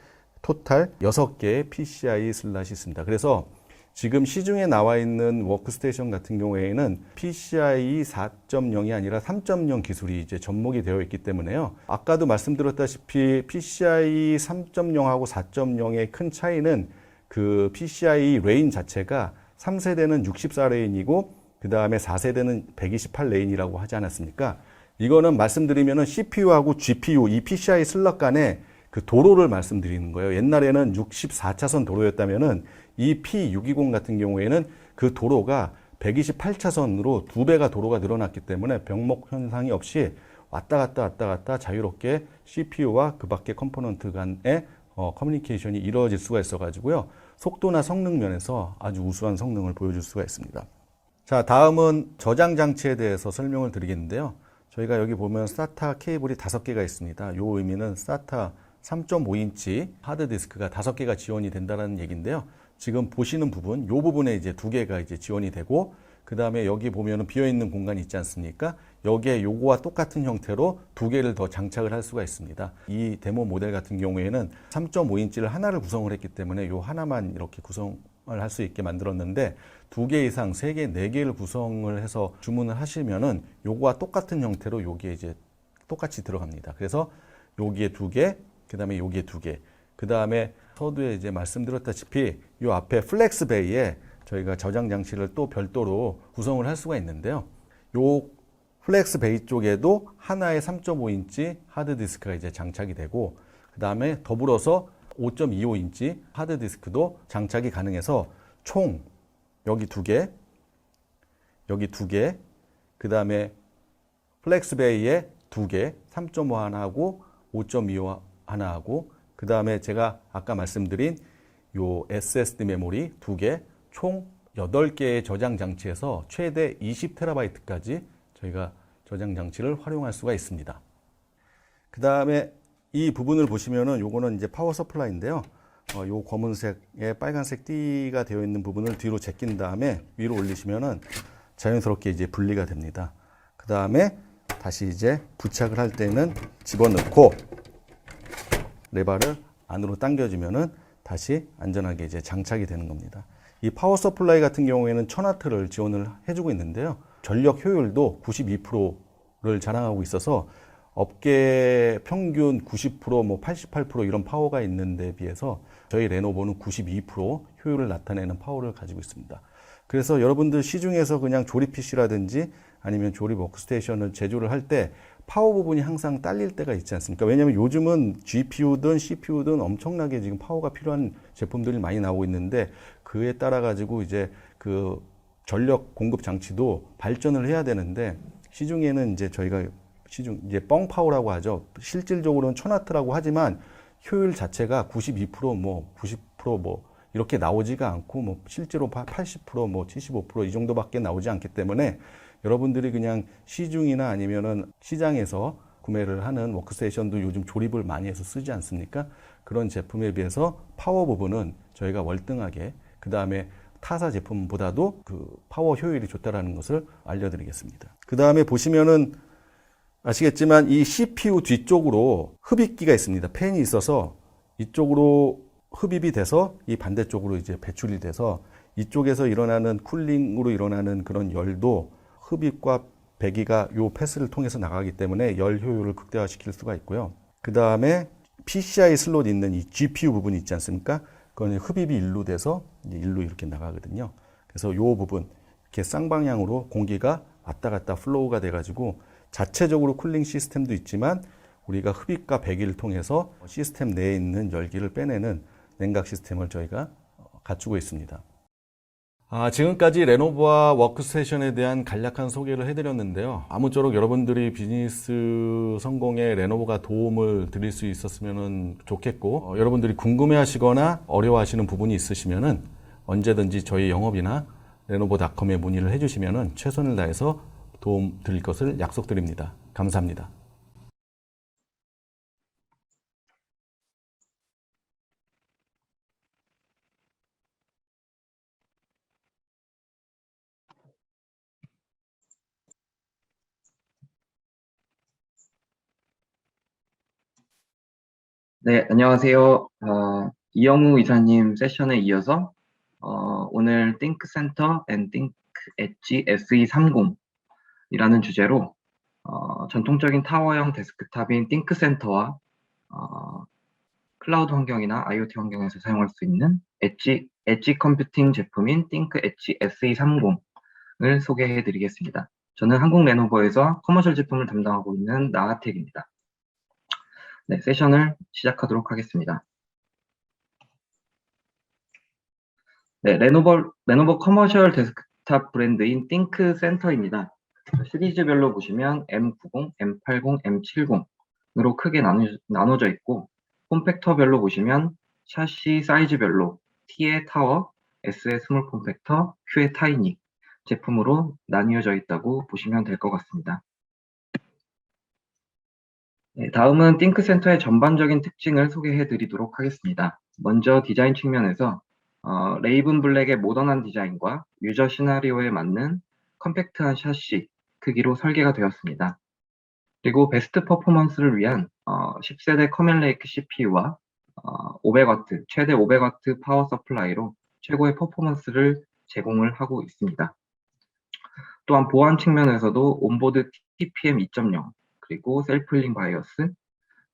토탈 6개의 PCI 슬롯이 있습니다. 그래서 지금 시중에 나와 있는 워크스테이션 같은 경우에는 PCI 4.0이 아니라 3.0 기술이 이제 접목이 되어 있기 때문에요. 아까도 말씀드렸다시피 PCI 3.0하고 4.0의 큰 차이는 그 PCI 레인 자체가 3세대는 64레인이고 그 다음에 4세대는 128레인이라고 하지 않았습니까? 이거는 말씀드리면은 CPU하고 GPU, 이 PCI 슬롯 간의 그 도로를 말씀드리는 거예요. 옛날에는 64차선 도로였다면은 이 P620 같은 경우에는 그 도로가 128차선으로 2배가 도로가 늘어났기 때문에 병목 현상이 없이 왔다 갔다 자유롭게 CPU와 그 밖의 컴포넌트 간의 커뮤니케이션이 이루어질 수가 있어 가지고요. 속도나 성능 면에서 아주 우수한 성능을 보여줄 수가 있습니다. 자, 다음은 저장 장치에 대해서 설명을 드리겠는데요. 저희가 여기 보면 SATA 케이블이 5개가 있습니다. 이 의미는 SATA 3.5인치 하드디스크가 5개가 지원이 된다는 얘기인데요. 지금 보시는 부분, 이 부분에 이제 2개가 이제 지원이 되고, 그 다음에 여기 보면은 비어있는 공간이 있지 않습니까? 여기에 요거와 똑같은 형태로 2개를 더 장착을 할 수가 있습니다. 이 데모 모델 같은 경우에는 3.5인치를 하나를 구성을 했기 때문에 요 하나만 이렇게 구성을 할 수 있게 만들었는데 2개 이상, 3개, 4개를 구성을 해서 주문을 하시면은 요거와 똑같은 형태로 여기에 이제 똑같이 들어갑니다. 그래서 여기에 2개, 그 다음에 여기에 2개, 그 다음에 서두에 이제 말씀드렸다시피 이 앞에 플렉스 베이에 저희가 저장 장치를 또 별도로 구성을 할 수가 있는데요. 이 플렉스 베이 쪽에도 하나의 3.5인치 하드디스크가 이제 장착이 되고, 그 다음에 더불어서 5.25인치 하드디스크도 장착이 가능해서 총 여기 2개, 여기 2개, 그 다음에 플렉스 베이에 2개, 3.5 하나하고 5.25 하나하고, 그 다음에 제가 아까 말씀드린 요 SSD 메모리 2개, 총 8개의 저장 장치에서 최대 20TB까지 저희가 저장 장치를 활용할 수가 있습니다. 그 다음에 이 부분을 보시면은 요거는 이제 파워 서플라이인데요. 요 검은색에 빨간색 띠가 되어 있는 부분을 뒤로 제낀 다음에 위로 올리시면은 자연스럽게 이제 분리가 됩니다. 그 다음에 다시 이제 부착을 할 때는 집어넣고 레버를 안으로 당겨주면은 다시 안전하게 이제 장착이 되는 겁니다. 이 파워 서플라이 같은 경우에는 1000W를 지원을 해주고 있는데요. 전력 효율도 92%를 자랑하고 있어서 업계 평균 90%, 뭐 88% 이런 파워가 있는데 비해서 저희 레노버는 92% 효율을 나타내는 파워를 가지고 있습니다. 그래서 여러분들 시중에서 그냥 조립 PC라든지 아니면 조립 워크스테이션을 제조를 할 때 파워 부분이 항상 딸릴 때가 있지 않습니까? 왜냐하면 요즘은 GPU든 CPU든 엄청나게 지금 파워가 필요한 제품들이 많이 나오고 있는데 그에 따라 가지고 이제 그 전력 공급 장치도 발전을 해야 되는데 시중에는 이제 저희가 이제 뻥 파워라고 하죠. 실질적으로는 1000W라고 하지만 효율 자체가 92% 뭐 90% 뭐 이렇게 나오지가 않고 뭐 실제로 80% 뭐 75% 이 정도밖에 나오지 않기 때문에 여러분들이 그냥 시중이나 아니면은 시장에서 구매를 하는 워크스테이션도 요즘 조립을 많이 해서 쓰지 않습니까? 그런 제품에 비해서 파워 부분은 저희가 월등하게 그 다음에 타사 제품보다도 그 파워 효율이 좋다라는 것을 알려드리겠습니다. 그 다음에 보시면은 아시겠지만 이 CPU 뒤쪽으로 흡입기가 있습니다. 팬이 있어서 이쪽으로 흡입이 돼서 이 반대쪽으로 이제 배출이 돼서 이쪽에서 일어나는 쿨링으로 일어나는 그런 열도 흡입과 배기가 요 패스를 통해서 나가기 때문에 열 효율을 극대화시킬 수가 있고요. 그 다음에 PCI 슬롯 있는 이 GPU 부분이 있지 않습니까? 그건 흡입이 일로 돼서 일로 이렇게 나가거든요. 그래서 요 부분 이렇게 쌍방향으로 공기가 왔다 갔다 플로우가 돼가지고 자체적으로 쿨링 시스템도 있지만 우리가 흡입과 배기를 통해서 시스템 내에 있는 열기를 빼내는 냉각 시스템을 저희가 갖추고 있습니다. 지금까지 레노버와 워크스테이션에 대한 간략한 소개를 해드렸는데요. 아무쪼록 여러분들이 비즈니스 성공에 레노버가 도움을 드릴 수 있었으면 좋겠고, 여러분들이 궁금해하시거나 어려워하시는 부분이 있으시면 언제든지 저희 영업이나 레노버닷컴에 문의를 해주시면 최선을 다해서 도움 드릴 것을 약속드립니다. 감사합니다. 네, 안녕하세요. 이영우 이사님 세션에 이어서 오늘 Think Center and Think Edge SE30이라는 주제로 전통적인 타워형 데스크탑인 Think Center와 클라우드 환경이나 IoT 환경에서 사용할 수 있는 엣지 컴퓨팅 제품인 Think Edge SE30을 소개해 드리겠습니다. 저는 한국 레노버에서 커머셜 제품을 담당하고 있는 나하택입니다. 네, 세션을 시작하도록 하겠습니다. 네, 레노버 커머셜 데스크탑 브랜드인 Think Center입니다. 시리즈별로 보시면 M90, M80, M70으로 크게 나눠져 있고, 폼팩터별로 보시면 샤시 사이즈별로 T의 타워, S의 스몰 폼팩터, Q의 타이니 제품으로 나뉘어져 있다고 보시면 될 것 같습니다. 네, 다음은 Think Center의 전반적인 특징을 소개해 드리도록 하겠습니다. 먼저 디자인 측면에서 레이븐 블랙의 모던한 디자인과 유저 시나리오에 맞는 컴팩트한 샤시 크기로 설계가 되었습니다. 그리고 베스트 퍼포먼스를 위한 10세대 커멜레이크 CPU와 500W, 최대 500W 파워 서플라이로 최고의 퍼포먼스를 제공을 하고 있습니다. 또한 보안 측면에서도 온보드 TPM 2.0, 그리고 셀프 힐링 바이오스,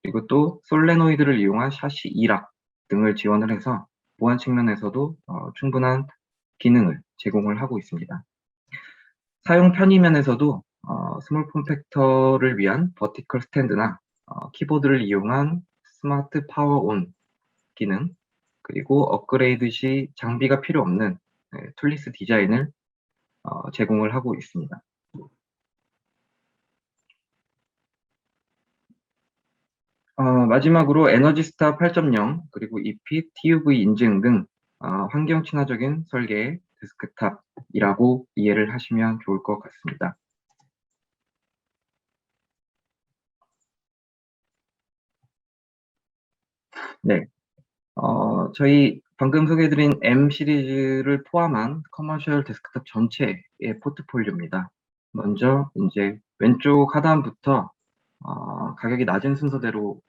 그리고 또 솔레노이드를 이용한 샤시 2락 등을 지원을 해서 보안 측면에서도 충분한 기능을 제공을 하고 있습니다. 사용 편의 면에서도 스몰 폼팩터를 위한 버티컬 스탠드나 키보드를 이용한 스마트 파워 온 기능, 그리고 업그레이드 시 장비가 필요 없는 툴리스 디자인을 제공을 하고 있습니다. 마지막으로 에너지스타 8.0, 그리고 EP, TUV 인증 등 환경 친화적인 설계의 데스크탑이라고 이해를 하시면 좋을 것 같습니다. 네, 저희 방금 소개해드린 M 시리즈를 포함한 커머셜 데스크탑 전체의 포트폴리오입니다. 먼저 이제 왼쪽 하단부터 가격이 낮은 순서대로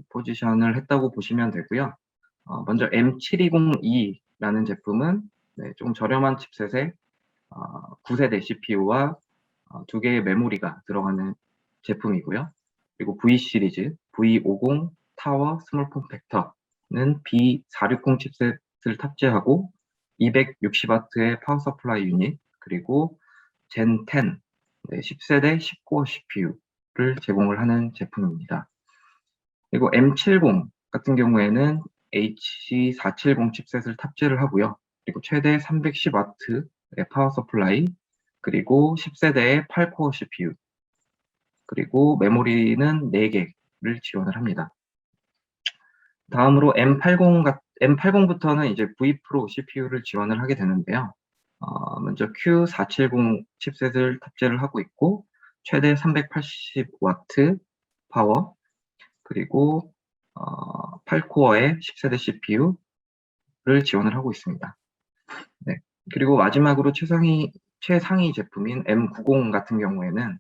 포지션을 했다고 보시면 되고요. 먼저 M720E라는 제품은 조금 저렴한 칩셋에 9세대 CPU와 2개의 메모리가 들어가는 제품이고요. 그리고 V 시리즈, V50 타워 스몰 폼팩터는 B460 칩셋을 탑재하고 260W의 파워 서플라이 유닛, 그리고 젠 10, 10세대 10코어 CPU를 제공을 하는 제품입니다. 그리고 M70 같은 경우에는 HC470 칩셋을 탑재를 하고요. 그리고 최대 310W의 파워 서플라이, 그리고 10세대의 8코어 CPU, 그리고 메모리는 4개를 지원을 합니다. 다음으로 M80부터는 이제 V 프로 CPU를 지원을 하게 되는데요. 먼저 Q470 칩셋을 탑재를 하고 있고, 최대 380W 파워, 그리고 8코어의 10세대 CPU를 지원을 하고 있습니다. 네. 그리고 마지막으로 최상위 제품인 M90 같은 경우에는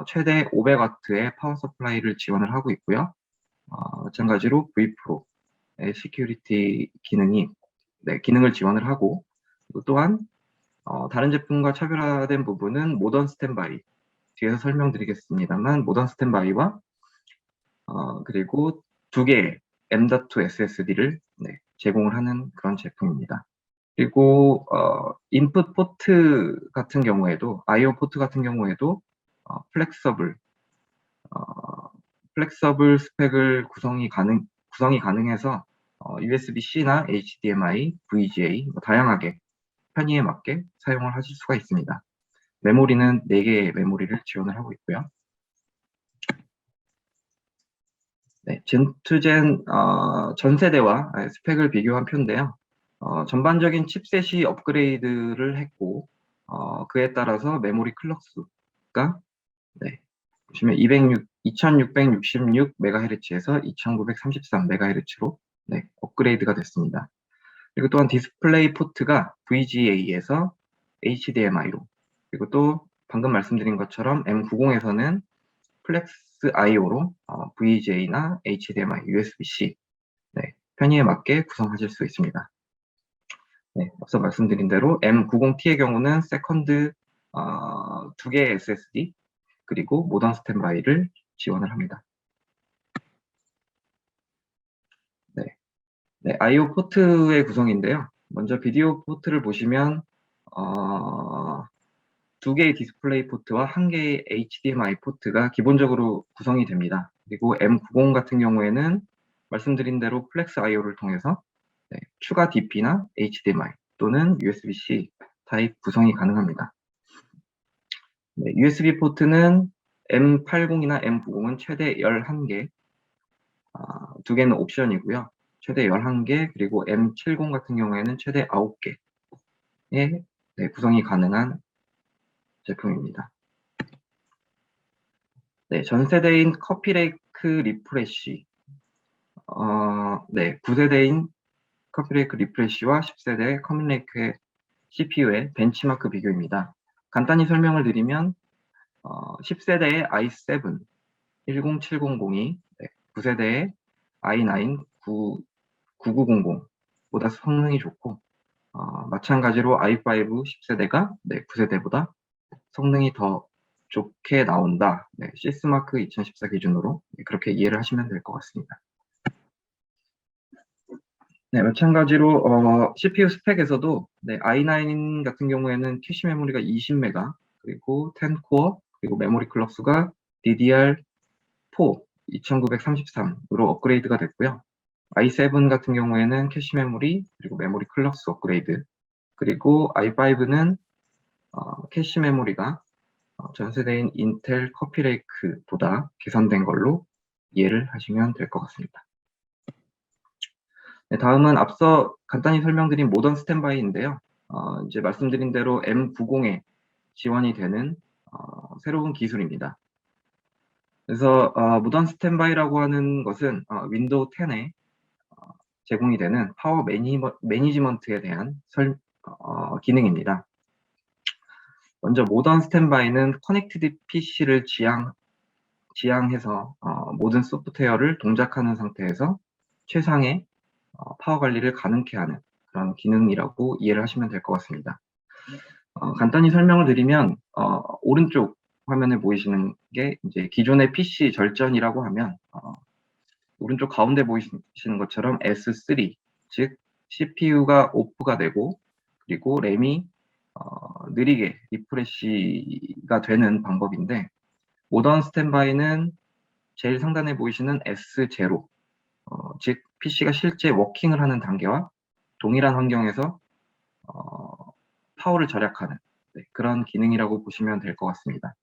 최대 500W의 파워 서플라이를 지원을 하고 있고요. 마찬가지로 V 프로의 시큐리티 기능을 지원을 하고, 그리고 또한 다른 제품과 차별화된 부분은 모던 스탠바이, 뒤에서 설명드리겠습니다만 모던 스탠바이와 그리고 2개의 M.2 SSD를 제공을 하는 그런 제품입니다. 그리고 인풋 포트 같은 경우에도, I/O 포트 같은 경우에도 플렉서블 스펙을 구성이 가능해서 USB-C나 HDMI, VGA 다양하게 편의에 맞게 사용을 하실 수가 있습니다. 메모리는 4개의 메모리를 지원을 하고 있고요. 네, 젠2젠 전 세대와 스펙을 비교한 표인데요. 전반적인 칩셋이 업그레이드를 했고, 그에 따라서 메모리 클럭 수가 보시면 2666MHz에서 2933MHz로 업그레이드가 됐습니다. 그리고 또한 디스플레이 포트가 VGA에서 HDMI로, 그리고 또 방금 말씀드린 것처럼 M90에서는 플렉스 IO로 VGA나 HDMI, USB-C 편의에 맞게 구성하실 수 있습니다. 네, 앞서 말씀드린 대로 M90T의 경우는 세컨드 2개의 SSD 그리고 모던 스탠바이를 지원을 합니다. 네, I/O 포트의 구성인데요. 먼저 비디오 포트를 보시면 2개의 디스플레이 포트와 1개의 HDMI 포트가 기본적으로 구성이 됩니다. 그리고 M90 같은 경우에는 말씀드린 대로 플렉스 I/O를 통해서 추가 DP나 HDMI 또는 USB-C 타입 구성이 가능합니다. USB 포트는 M80이나 M90은 최대 11개, 2개는 옵션이고요. 최대 11개, 그리고 M70 같은 경우에는 최대 9개의 구성이 가능한 제품입니다. 전 세대인 커피레이크 리프레쉬, 9세대인 커피레이크 리프레쉬와 10세대 커피레이크의 CPU의 벤치마크 비교입니다. 간단히 설명을 드리면 10세대의 i7 10700이 9세대의 i9 9900보다 성능이 좋고 마찬가지로 i5 10세대가 9세대보다 성능이 더 좋게 나온다. 시스마크 2014 기준으로 그렇게 이해를 하시면 될 것 같습니다. 마찬가지로 CPU 스펙에서도 i9 같은 경우에는 캐시 메모리가 20메가 그리고 10코어 그리고 메모리 클럭 수가 DDR4 2933으로 업그레이드가 됐고요. i7 같은 경우에는 캐시 메모리 그리고 메모리 클럭 수 업그레이드 그리고 i5는 캐시 메모리가 전 세대인 인텔 커피레이크보다 개선된 걸로 이해를 하시면 될 것 같습니다. 다음은 앞서 간단히 설명드린 모던 스탠바이인데요. 이제 말씀드린 대로 M90에 지원이 되는 새로운 기술입니다. 그래서 모던 스탠바이라고 하는 것은 윈도우 10에 제공이 되는 파워 매니지먼트에 대한 기능입니다. 먼저 모던 스탠바이는 커넥티드 PC를 지향해서 모든 소프트웨어를 동작하는 상태에서 최상의 파워 관리를 가능케 하는 그런 기능이라고 이해를 하시면 될 것 같습니다. 간단히 설명을 드리면 오른쪽 화면에 보이시는 게 이제 기존의 PC 절전이라고 하면 오른쪽 가운데 보이시는 것처럼 S3, 즉 CPU가 오프가 되고 그리고 램이 느리게 리프레시가 되는 방법인데 모던 스탠바이는 제일 상단에 보이시는 S0, 즉 PC가 실제 워킹을 하는 단계와 동일한 환경에서 파워를 절약하는 그런 기능이라고 보시면 될 것 같습니다.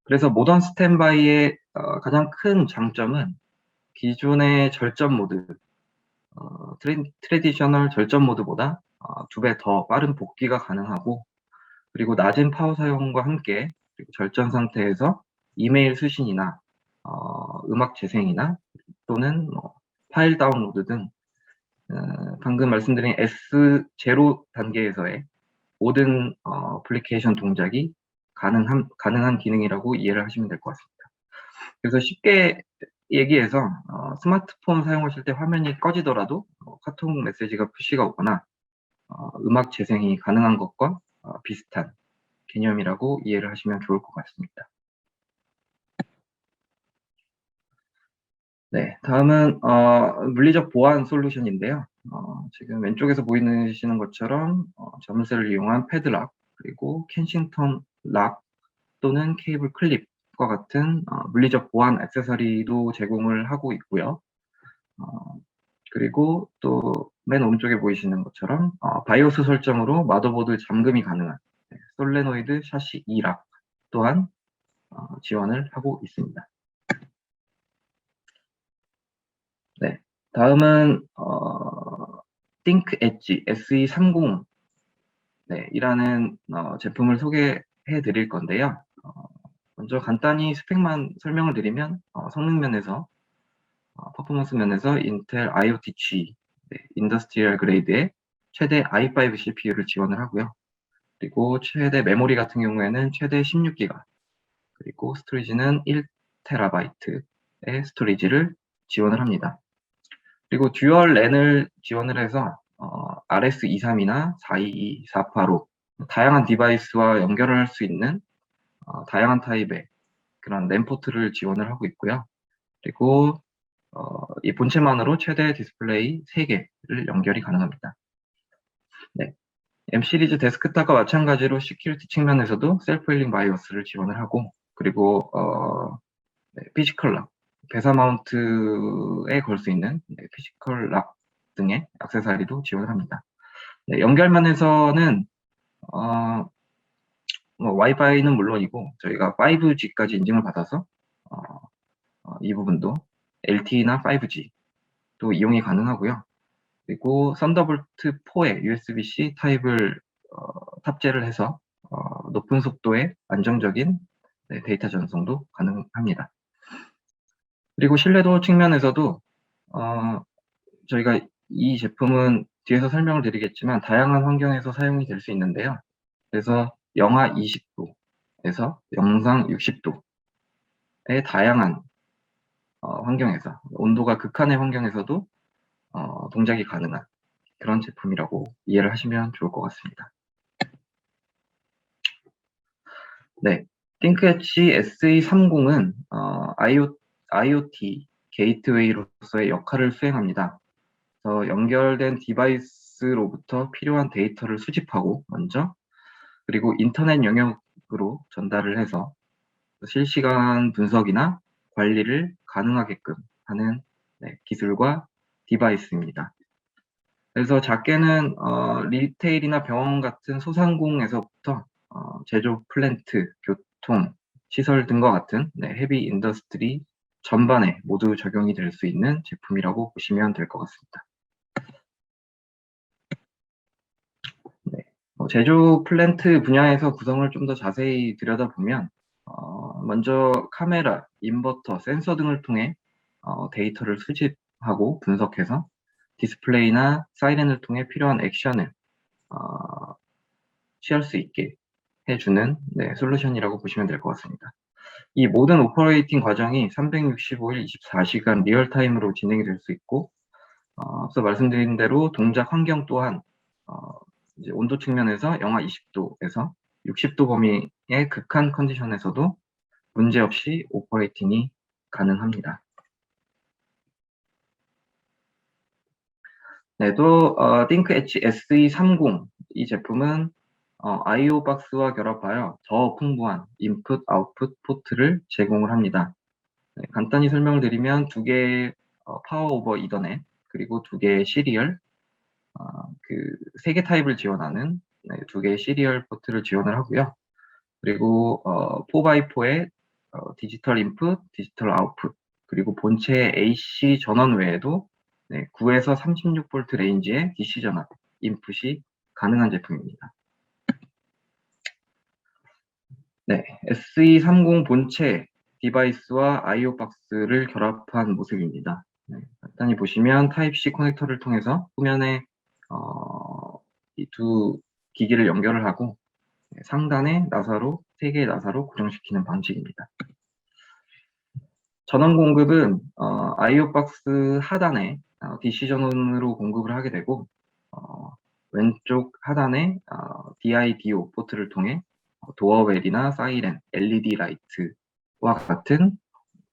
그래서 모던 스탠바이의 가장 큰 장점은 기존의 절전 모드, 트래디셔널 절전 모드보다 2배 더 빠른 복귀가 가능하고 그리고 낮은 파워 사용과 함께 그리고 절전 상태에서 이메일 수신이나 음악 재생이나 또는 파일 다운로드 등 방금 말씀드린 S0 단계에서의 모든 어플리케이션 동작이 가능한 기능이라고 이해를 하시면 될 것 같습니다. 그래서 쉽게 얘기해서 스마트폰 사용하실 때 화면이 꺼지더라도 카톡 메시지가 푸시가 오거나 음악 재생이 가능한 것과 비슷한 개념이라고 이해를 하시면 좋을 것 같습니다. 다음은 물리적 보안 솔루션인데요. 지금 왼쪽에서 보이시는 것처럼 자물쇠를 이용한 패드락 그리고 켄싱턴 락 또는 케이블 클립과 같은 물리적 보안 액세서리도 제공을 하고 있고요. 그리고 또 맨 오른쪽에 보이시는 것처럼 바이오스 설정으로 마더보드 잠금이 가능한 솔레노이드 샤시 2락 또한 지원을 하고 있습니다. 다음은 ThinkEdge SE30 이라는 제품을 소개해 드릴 건데요. 먼저 간단히 스펙만 설명을 드리면 성능 면에서 퍼포먼스 면에서 인텔 IoT G 인더스트리얼 그레이드의 최대 i5 CPU를 지원을 하고요. 그리고 최대 메모리 같은 경우에는 최대 16기가 그리고 스토리지는 10TB의 스토리지를 지원을 합니다. 그리고 듀얼 랜을 지원을 해서 RS23이나 422, 485 다양한 디바이스와 연결을 할 수 있는 다양한 타입의 그런 랜 포트를 지원을 하고 있고요. 그리고 이 본체만으로 최대 디스플레이 3개를 연결이 가능합니다. 네. M 시리즈 데스크탑과 마찬가지로 시큐리티 측면에서도 셀프 힐링 바이오스를 지원을 하고, 그리고 피지컬 락, 배사 마운트에 걸 수 있는 피지컬 락 등의 액세서리도 지원을 합니다. 네, 연결면에서는 와이파이는 물론이고 저희가 5G까지 인증을 받아서 이 부분도 LTE나 5G도 이용이 가능하고요. 그리고 썬더볼트 4에 USB-C 타입을 탑재를 해서 높은 속도의 안정적인 데이터 전송도 가능합니다. 그리고 신뢰도 측면에서도 저희가 이 제품은 뒤에서 설명을 드리겠지만 다양한 환경에서 사용이 될 수 있는데요. 그래서 영하 20도에서 영상 60도의 다양한 환경에서, 온도가 극한의 환경에서도 동작이 가능한 그런 제품이라고 이해를 하시면 좋을 것 같습니다. 네, 띵크엣지 SE30은 IoT 게이트웨이로서의 역할을 수행합니다. 그래서 연결된 디바이스로부터 필요한 데이터를 수집하고 먼저, 그리고 인터넷 영역으로 전달을 해서 실시간 분석이나 관리를 가능하게끔 하는 기술과 디바이스입니다. 그래서 작게는 리테일이나 병원 같은 소상공에서부터 제조 플랜트, 교통, 시설 등과 같은 헤비 인더스트리 전반에 모두 적용이 될 수 있는 제품이라고 보시면 될 것 같습니다. 네, 제조 플랜트 분야에서 구성을 좀 더 자세히 들여다보면 먼저 카메라, 인버터, 센서 등을 통해 데이터를 수집하고 분석해서 디스플레이나 사이렌을 통해 필요한 액션을 취할 수 있게 해주는 솔루션이라고 보시면 될 것 같습니다. 이 모든 오퍼레이팅 과정이 365일 24시간 리얼타임으로 진행이 될 수 있고, 앞서 말씀드린 대로 동작 환경 또한 이제 온도 측면에서 영하 20도에서 60도 범위의 극한 컨디션에서도 문제없이 오퍼레이팅이 가능합니다. 네, 또 띵크엣지 SE30 이 제품은 I/O 박스와 결합하여 더 풍부한 인풋, 아웃풋 포트를 제공을 합니다. 네, 간단히 설명을 드리면 2개의 파워 오버 이더넷, 그리고 2개의 시리얼, 3개 타입을 지원하는 2개의 시리얼 포트를 지원을 하고요. 그리고 4x4의 디지털 인풋, 디지털 아웃풋, 그리고 본체의 AC 전원 외에도 9에서 36V 레인지의 DC 전원 인풋이 가능한 제품입니다. 네, SE30 본체 디바이스와 I/O 박스를 결합한 모습입니다. 네, 간단히 보시면 타입C 커넥터를 통해서 후면에 이 두 기기를 연결을 하고 상단에 나사로 3개의 나사로 고정시키는 방식입니다. 전원 공급은 I/O 박스 하단에 DC 전원으로 공급을 하게 되고, 왼쪽 하단에 DI/DO 포트를 통해 도어웰이나 사이렌, LED 라이트와 같은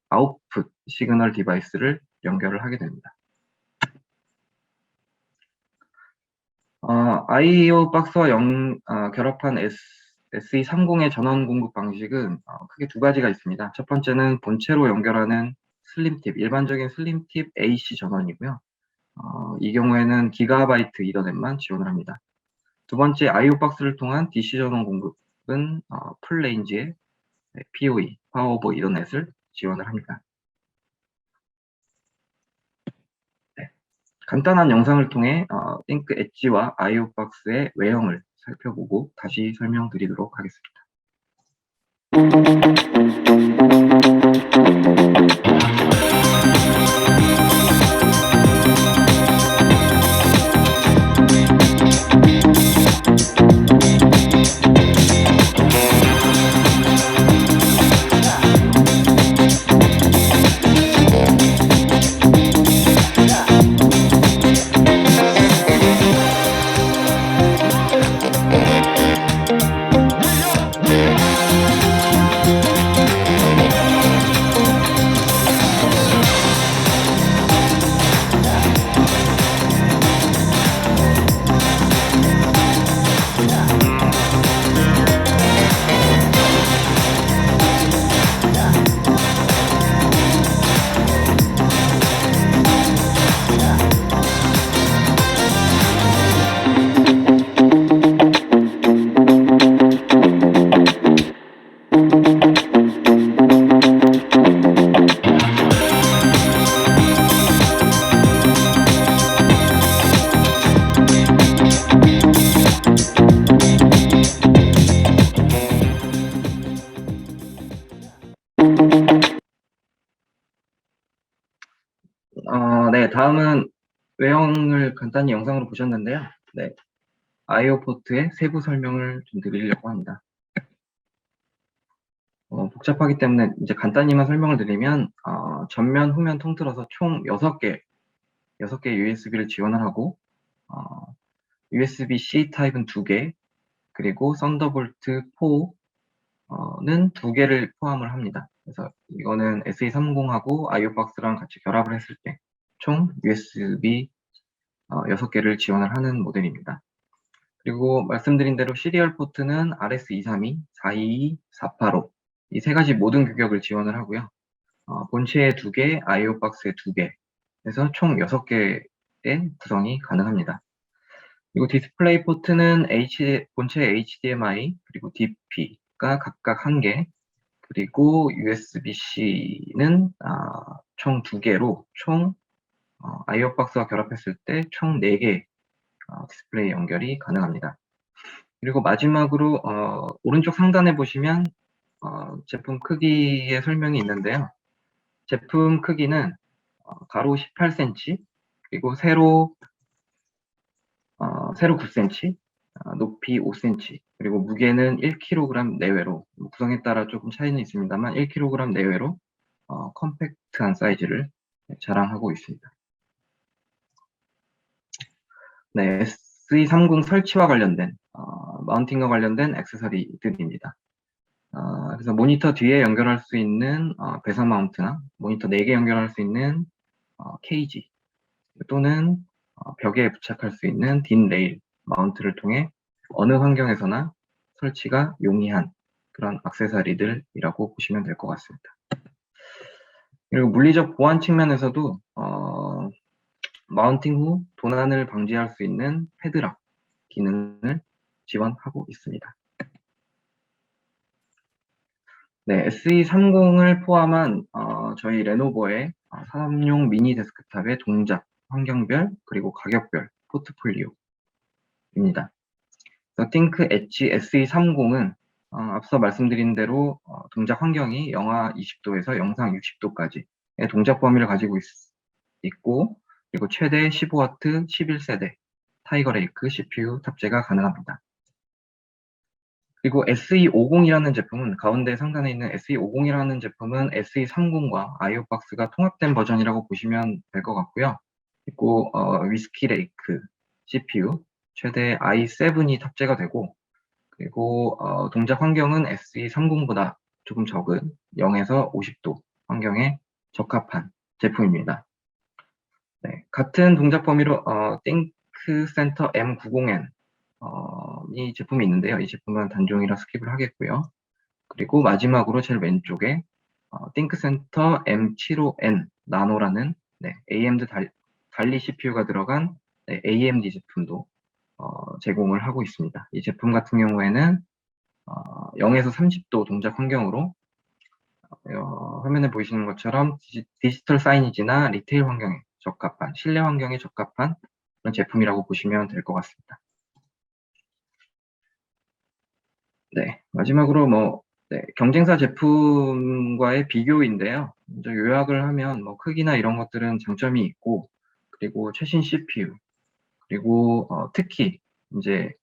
아웃풋 시그널 디바이스를 연결을 하게 됩니다. I/O 박스와 결합한 SE30의 전원 공급 방식은 크게 2가지가 있습니다. 첫 번째는 본체로 연결하는 슬림팁, 일반적인 슬림팁 AC 전원이고요. 이 경우에는 기가바이트 이더넷만 지원을 합니다. 두 번째, I/O 박스를 통한 DC 전원 공급은 풀 레인지의 PoE, 파워 오버 이더넷을 지원을 합니다. 네. 간단한 영상을 통해 띵크엣지와 I/O 박스의 외형을 살펴보고 다시 설명드리도록 하겠습니다. 다음은 외형을 간단히 영상으로 보셨는데요. 네, I/O 포트의 세부 설명을 좀 드리려고 합니다. 복잡하기 때문에 이제 간단히만 설명을 드리면 전면, 후면 통틀어서 총 6개 USB를 지원을 하고 USB-C 타입은 2개, 그리고 썬더볼트 4는 2개를 포함을 합니다. 그래서 이거는 SE30하고 I/O 박스랑 같이 결합을 했을 때 총 USB 6개를 지원을 하는 모델입니다. 그리고 말씀드린 대로 시리얼 포트는 RS232, 422, 485 이 세 가지 모든 규격을 지원을 하고요. 본체에 2개, I/O 박스에 2개, 그래서 총 6개의 구성이 가능합니다. 그리고 디스플레이 포트는 본체 HDMI 그리고 DP가 각각 1개, 그리고 USB-C는 총 2개로 총 I/O 박스와 결합했을 때 총 4개 디스플레이 연결이 가능합니다. 그리고 마지막으로 오른쪽 상단에 보시면 제품 크기의 설명이 있는데요. 제품 크기는 가로 18cm, 그리고 세로 9cm, 높이 5cm, 그리고 무게는 1kg 내외로, 구성에 따라 조금 차이는 있습니다만 1kg 내외로 컴팩트한 사이즈를 자랑하고 있습니다. 네, SE30 설치와 관련된 마운팅과 관련된 액세서리들입니다. 그래서 모니터 뒤에 연결할 수 있는 배선 마운트나 모니터 4개 연결할 수 있는 케이지, 또는 벽에 부착할 수 있는 딘 레일 마운트를 통해 어느 환경에서나 설치가 용이한 그런 액세서리들이라고 보시면 될 것 같습니다. 그리고 물리적 보안 측면에서도 마운팅 후 도난을 방지할 수 있는 패드락 기능을 지원하고 있습니다. 네, SE30을 포함한 저희 레노버의 사업용 미니 데스크탑의 동작, 환경별, 그리고 가격별 포트폴리오입니다. 띵크 엣지 SE30은 앞서 말씀드린 대로 동작 환경이 영하 20도에서 영상 60도까지의 동작 범위를 가지고 있고, 그리고 최대 15W 11세대 타이거 레이크 CPU 탑재가 가능합니다. 그리고 SE50이라는 제품은, 가운데 상단에 있는 SE50이라는 제품은 SE30과 I/O 박스가 통합된 버전이라고 보시면 될 것 같고요. 그리고 위스키 레이크 CPU 최대 i7이 탑재가 되고, 그리고 동작 환경은 SE30보다 조금 적은 0에서 50도 환경에 적합한 제품입니다. 네, 같은 동작 범위로 띵크 센터 M90N 이 제품이 있는데요. 이 제품은 단종이라 스킵을 하겠고요. 그리고 마지막으로 제일 왼쪽에 띵크 센터 M75N 나노라는 AMD 달리 CPU가 들어간 AMD 제품도 제공을 하고 있습니다. 이 제품 같은 경우에는 0에서 30도 동작 환경으로 화면에 보이시는 것처럼 디지털 사이니지나 리테일 환경에 적합한, 실내 환경에 적합한 그런 제품이라고 보시면 될 것 같습니다. 네, 마지막으로 경쟁사 제품과의 비교인데요. 먼저 요약을 하면 크기나 이런 것들은 장점이 있고, 그리고 최신 CPU, 그리고 특히 이제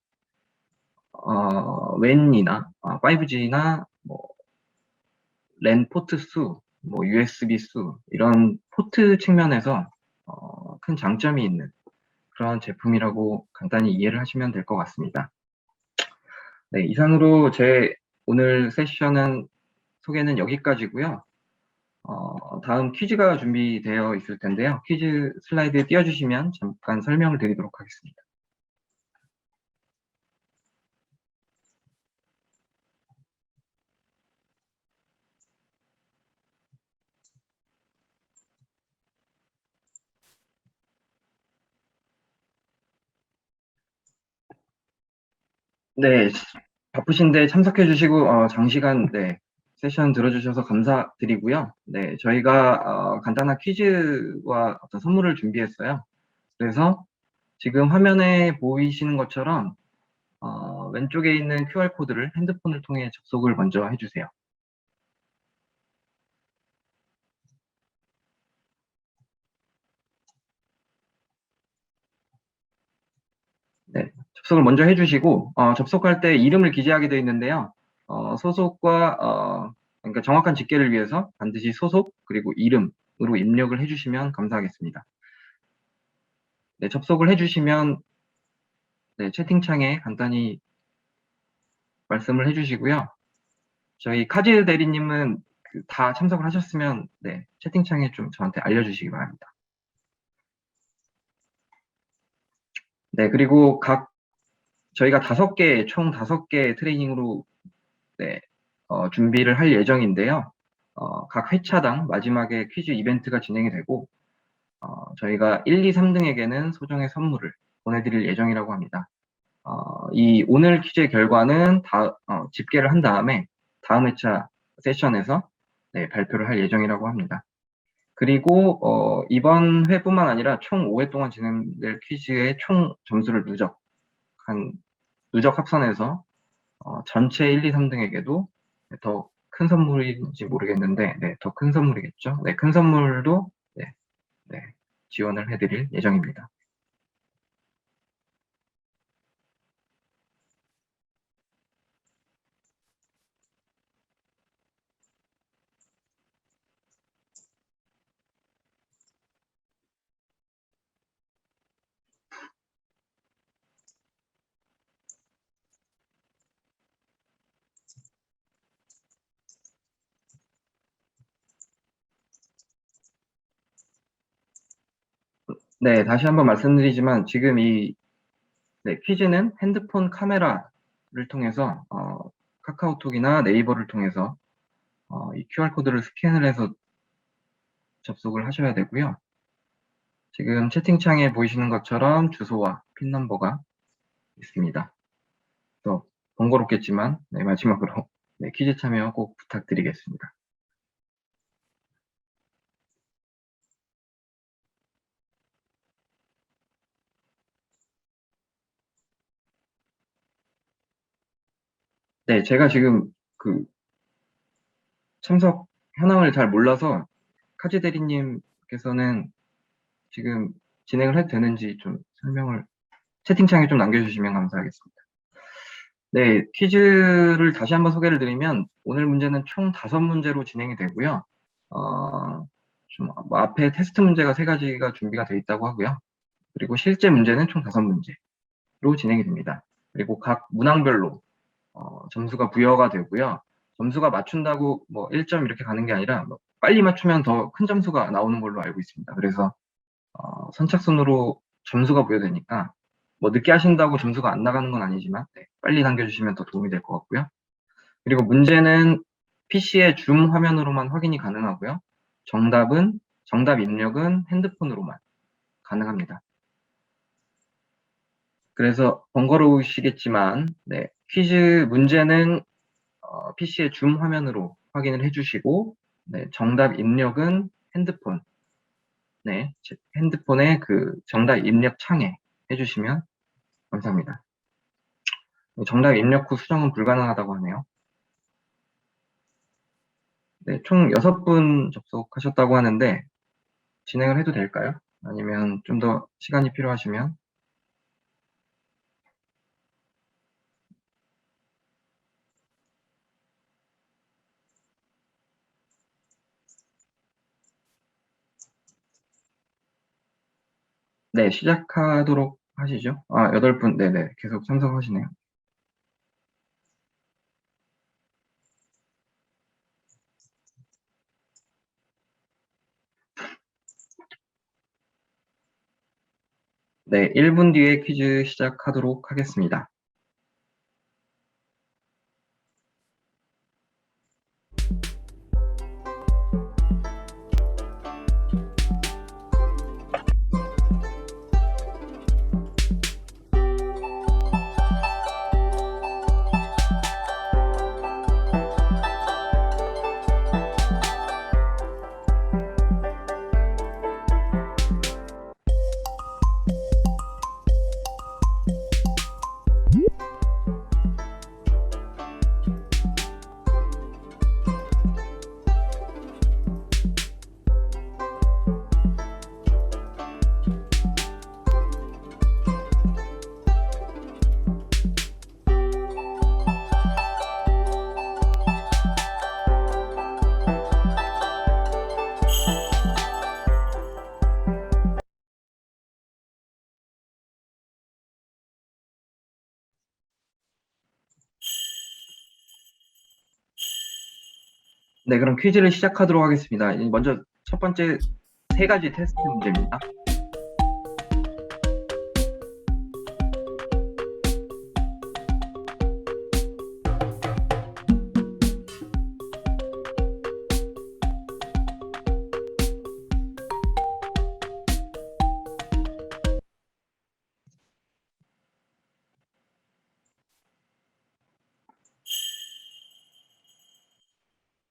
웬이나 5G나 랜 포트 수, USB 수, 이런 포트 측면에서 큰 장점이 있는 그런 제품이라고 간단히 이해를 하시면 될 것 같습니다. 네, 이상으로 제 오늘 세션은 소개는 여기까지고요. 다음 퀴즈가 준비되어 있을 텐데요. 퀴즈 슬라이드 띄워주시면 잠깐 설명을 드리도록 하겠습니다. 네, 바쁘신데 참석해 주시고 장시간 세션 들어주셔서 감사드리고요. 네, 저희가 간단한 퀴즈와 어떤 선물을 준비했어요. 그래서 지금 화면에 보이시는 것처럼 왼쪽에 있는 QR코드를 핸드폰을 통해 접속을 먼저 해주세요. 접속을 먼저 해주시고 접속할 때 이름을 기재하게 되어 있는데요. 소속과 그러니까 정확한 집계를 위해서 반드시 소속 그리고 이름으로 입력을 해주시면 감사하겠습니다. 네, 접속을 해주시면 네, 채팅창에 간단히 말씀을 해주시고요. 저희 카즈 대리님은 다 참석을 하셨으면 네, 채팅창에 좀 저한테 알려주시기 바랍니다. 네, 그리고 저희가 총 5개 트레이닝으로 네, 준비를 할 예정인데요. 각 회차당 마지막에 퀴즈 이벤트가 진행이 되고 저희가 1, 2, 3등에게는 소정의 선물을 보내드릴 예정이라고 합니다. 이 오늘 퀴즈의 결과는 집계를 한 다음에 다음 회차 세션에서 네, 발표를 할 예정이라고 합니다. 그리고 이번 회뿐만 아니라 총 5회 동안 진행될 퀴즈의 총 점수를 누적 합산해서 전체 1, 2, 3등에게도 더 큰 선물인지 모르겠는데 네, 더 큰 선물이겠죠. 네, 큰 선물도 네, 지원을 해드릴 예정입니다. 네, 다시 한번 말씀드리지만 지금 이 퀴즈는 핸드폰 카메라를 통해서 카카오톡이나 네이버를 통해서 이 QR코드를 스캔을 해서 접속을 하셔야 되고요. 지금 채팅창에 보이시는 것처럼 주소와 핀 넘버가 있습니다. 또 번거롭겠지만 네, 마지막으로 네, 퀴즈 참여 꼭 부탁드리겠습니다. 네, 제가 지금 참석 현황을 잘 몰라서 카즈 대리님께서는 지금 진행을 해도 되는지 좀 설명을 채팅창에 좀 남겨주시면 감사하겠습니다. 네, 퀴즈를 다시 한번 소개를 드리면 오늘 문제는 총 5문제로 진행이 되고요. 앞에 테스트 문제가 3가지가 준비가 되어 있다고 하고요. 그리고 실제 문제는 총 5문제로 진행이 됩니다. 그리고 각 문항별로 점수가 부여가 되고요. 점수가 맞춘다고 뭐 1점 이렇게 가는 게 아니라 빨리 맞추면 더 큰 점수가 나오는 걸로 알고 있습니다. 그래서 선착순으로 점수가 부여되니까 뭐 늦게 하신다고 점수가 안 나가는 건 아니지만 네, 빨리 남겨주시면 더 도움이 될 것 같고요. 그리고 문제는 PC의 줌 화면으로만 확인이 가능하고요. 정답 입력은 핸드폰으로만 가능합니다. 그래서 번거로우시겠지만 네, 퀴즈 문제는 PC의 줌 화면으로 확인을 해주시고 네, 정답 입력은 핸드폰의 정답 입력 창에 해주시면 감사합니다. 정답 입력 후 수정은 불가능하다고 하네요. 네, 총 6분 접속하셨다고 하는데 진행을 해도 될까요? 아니면 좀 더 시간이 필요하시면 네, 시작하도록 하시죠. 8분, 네네, 계속 참석하시네요. 네, 1분 뒤에 퀴즈 시작하도록 하겠습니다. 네, 그럼 퀴즈를 시작하도록 하겠습니다. 먼저 첫 번째 세 가지 테스트 문제입니다.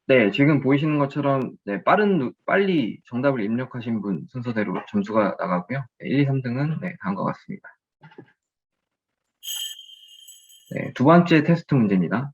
네, 지금 보이시는 것처럼 네, 빨리 정답을 입력하신 분 순서대로 점수가 나가고요. 네, 1, 2, 3등은 네, 다음과 같습니다. 네, 두 번째 테스트 문제입니다.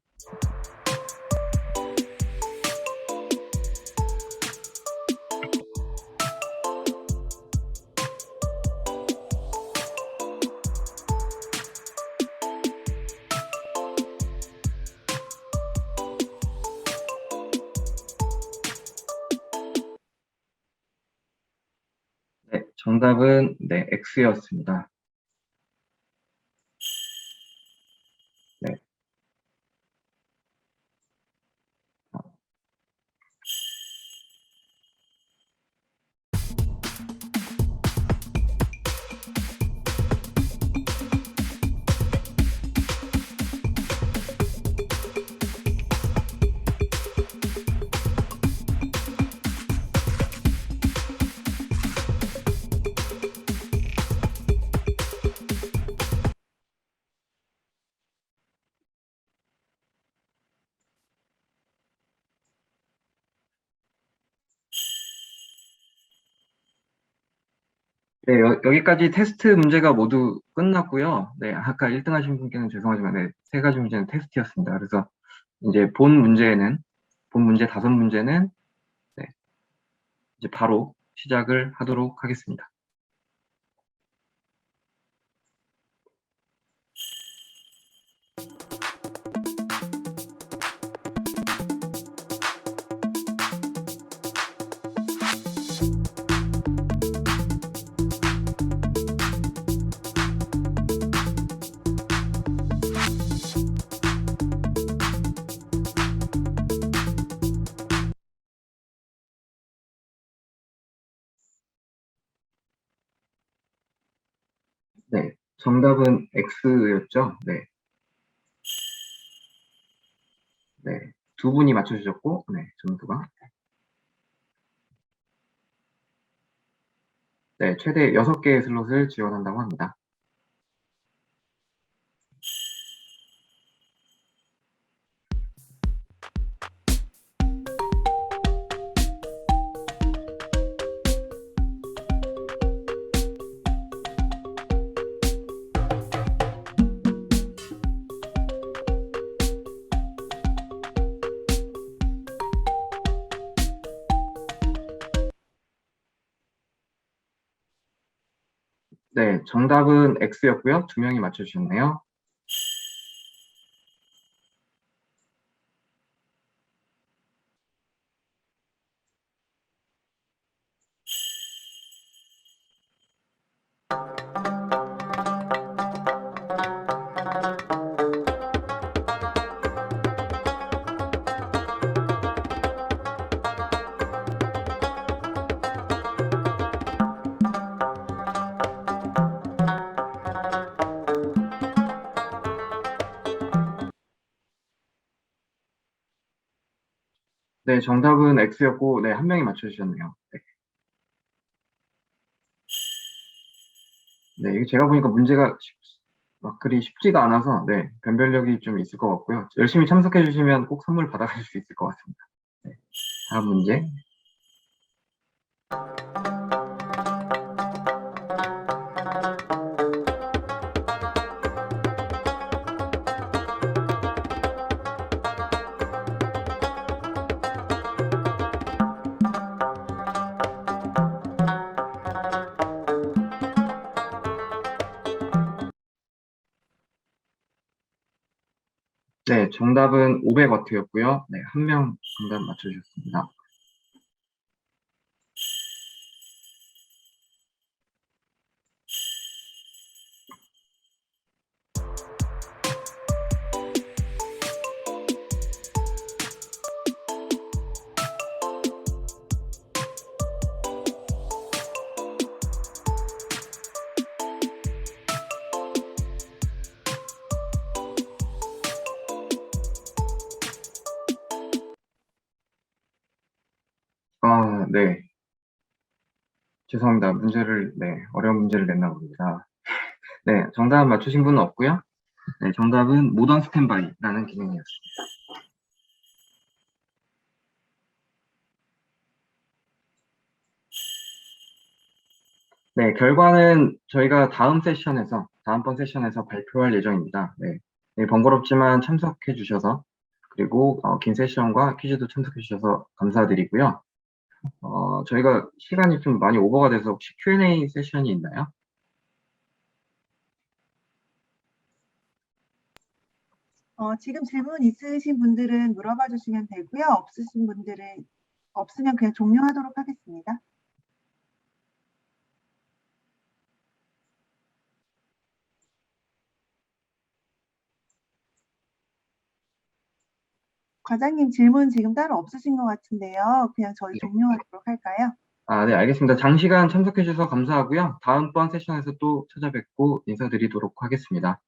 네, 정답은 네, X였습니다. 네. 네, 여기까지 테스트 문제가 모두 끝났고요. 네, 아까 1등 하신 분께는 죄송하지만, 네, 세 가지 문제는 테스트였습니다. 그래서 이제 본 문제 5문제는, 네, 이제 바로 시작을 하도록 하겠습니다. 네, 정답은 X였죠? 네. 네, 두 분이 맞춰주셨고, 네, 점수가. 네, 최대 6개의 슬롯을 지원한다고 합니다. 네, 정답은 X였고요. 2명이 맞춰주셨네요. 네, 정답은 X였고, 네, 1명이 맞춰주셨네요. 네. 네, 이게 제가 보니까 문제가 막 그리 쉽지가 않아서, 네, 변별력이 좀 있을 것 같고요. 열심히 참석해 주시면 꼭 선물 받아가실 수 있을 것 같습니다. 네, 다음 문제. 네, 정답은 500W였고요. 네, 1명 정답 맞춰주셨습니다. 네. 죄송합니다. 어려운 문제를 냈나 봅니다. 네, 정답 맞추신 분은 없고요. 네, 정답은 모던 스탠바이라는 기능이었습니다. 네, 결과는 저희가 다음번 세션에서 발표할 예정입니다. 네, 네, 번거롭지만 참석해 주셔서, 그리고 긴 세션과 퀴즈도 참석해 주셔서 감사드리고요. 저희가 시간이 좀 많이 오버가 돼서 혹시 Q&A 세션이 있나요? 지금 질문 있으신 분들은 물어봐 주시면 되고요. 없으신 분들은 없으면 그냥 종료하도록 하겠습니다. 과장님 질문 지금 따로 없으신 것 같은데요. 그냥 저희 종료하도록 할까요? 네, 알겠습니다. 장시간 참석해 주셔서 감사하고요. 다음번 세션에서 또 찾아뵙고 인사드리도록 하겠습니다.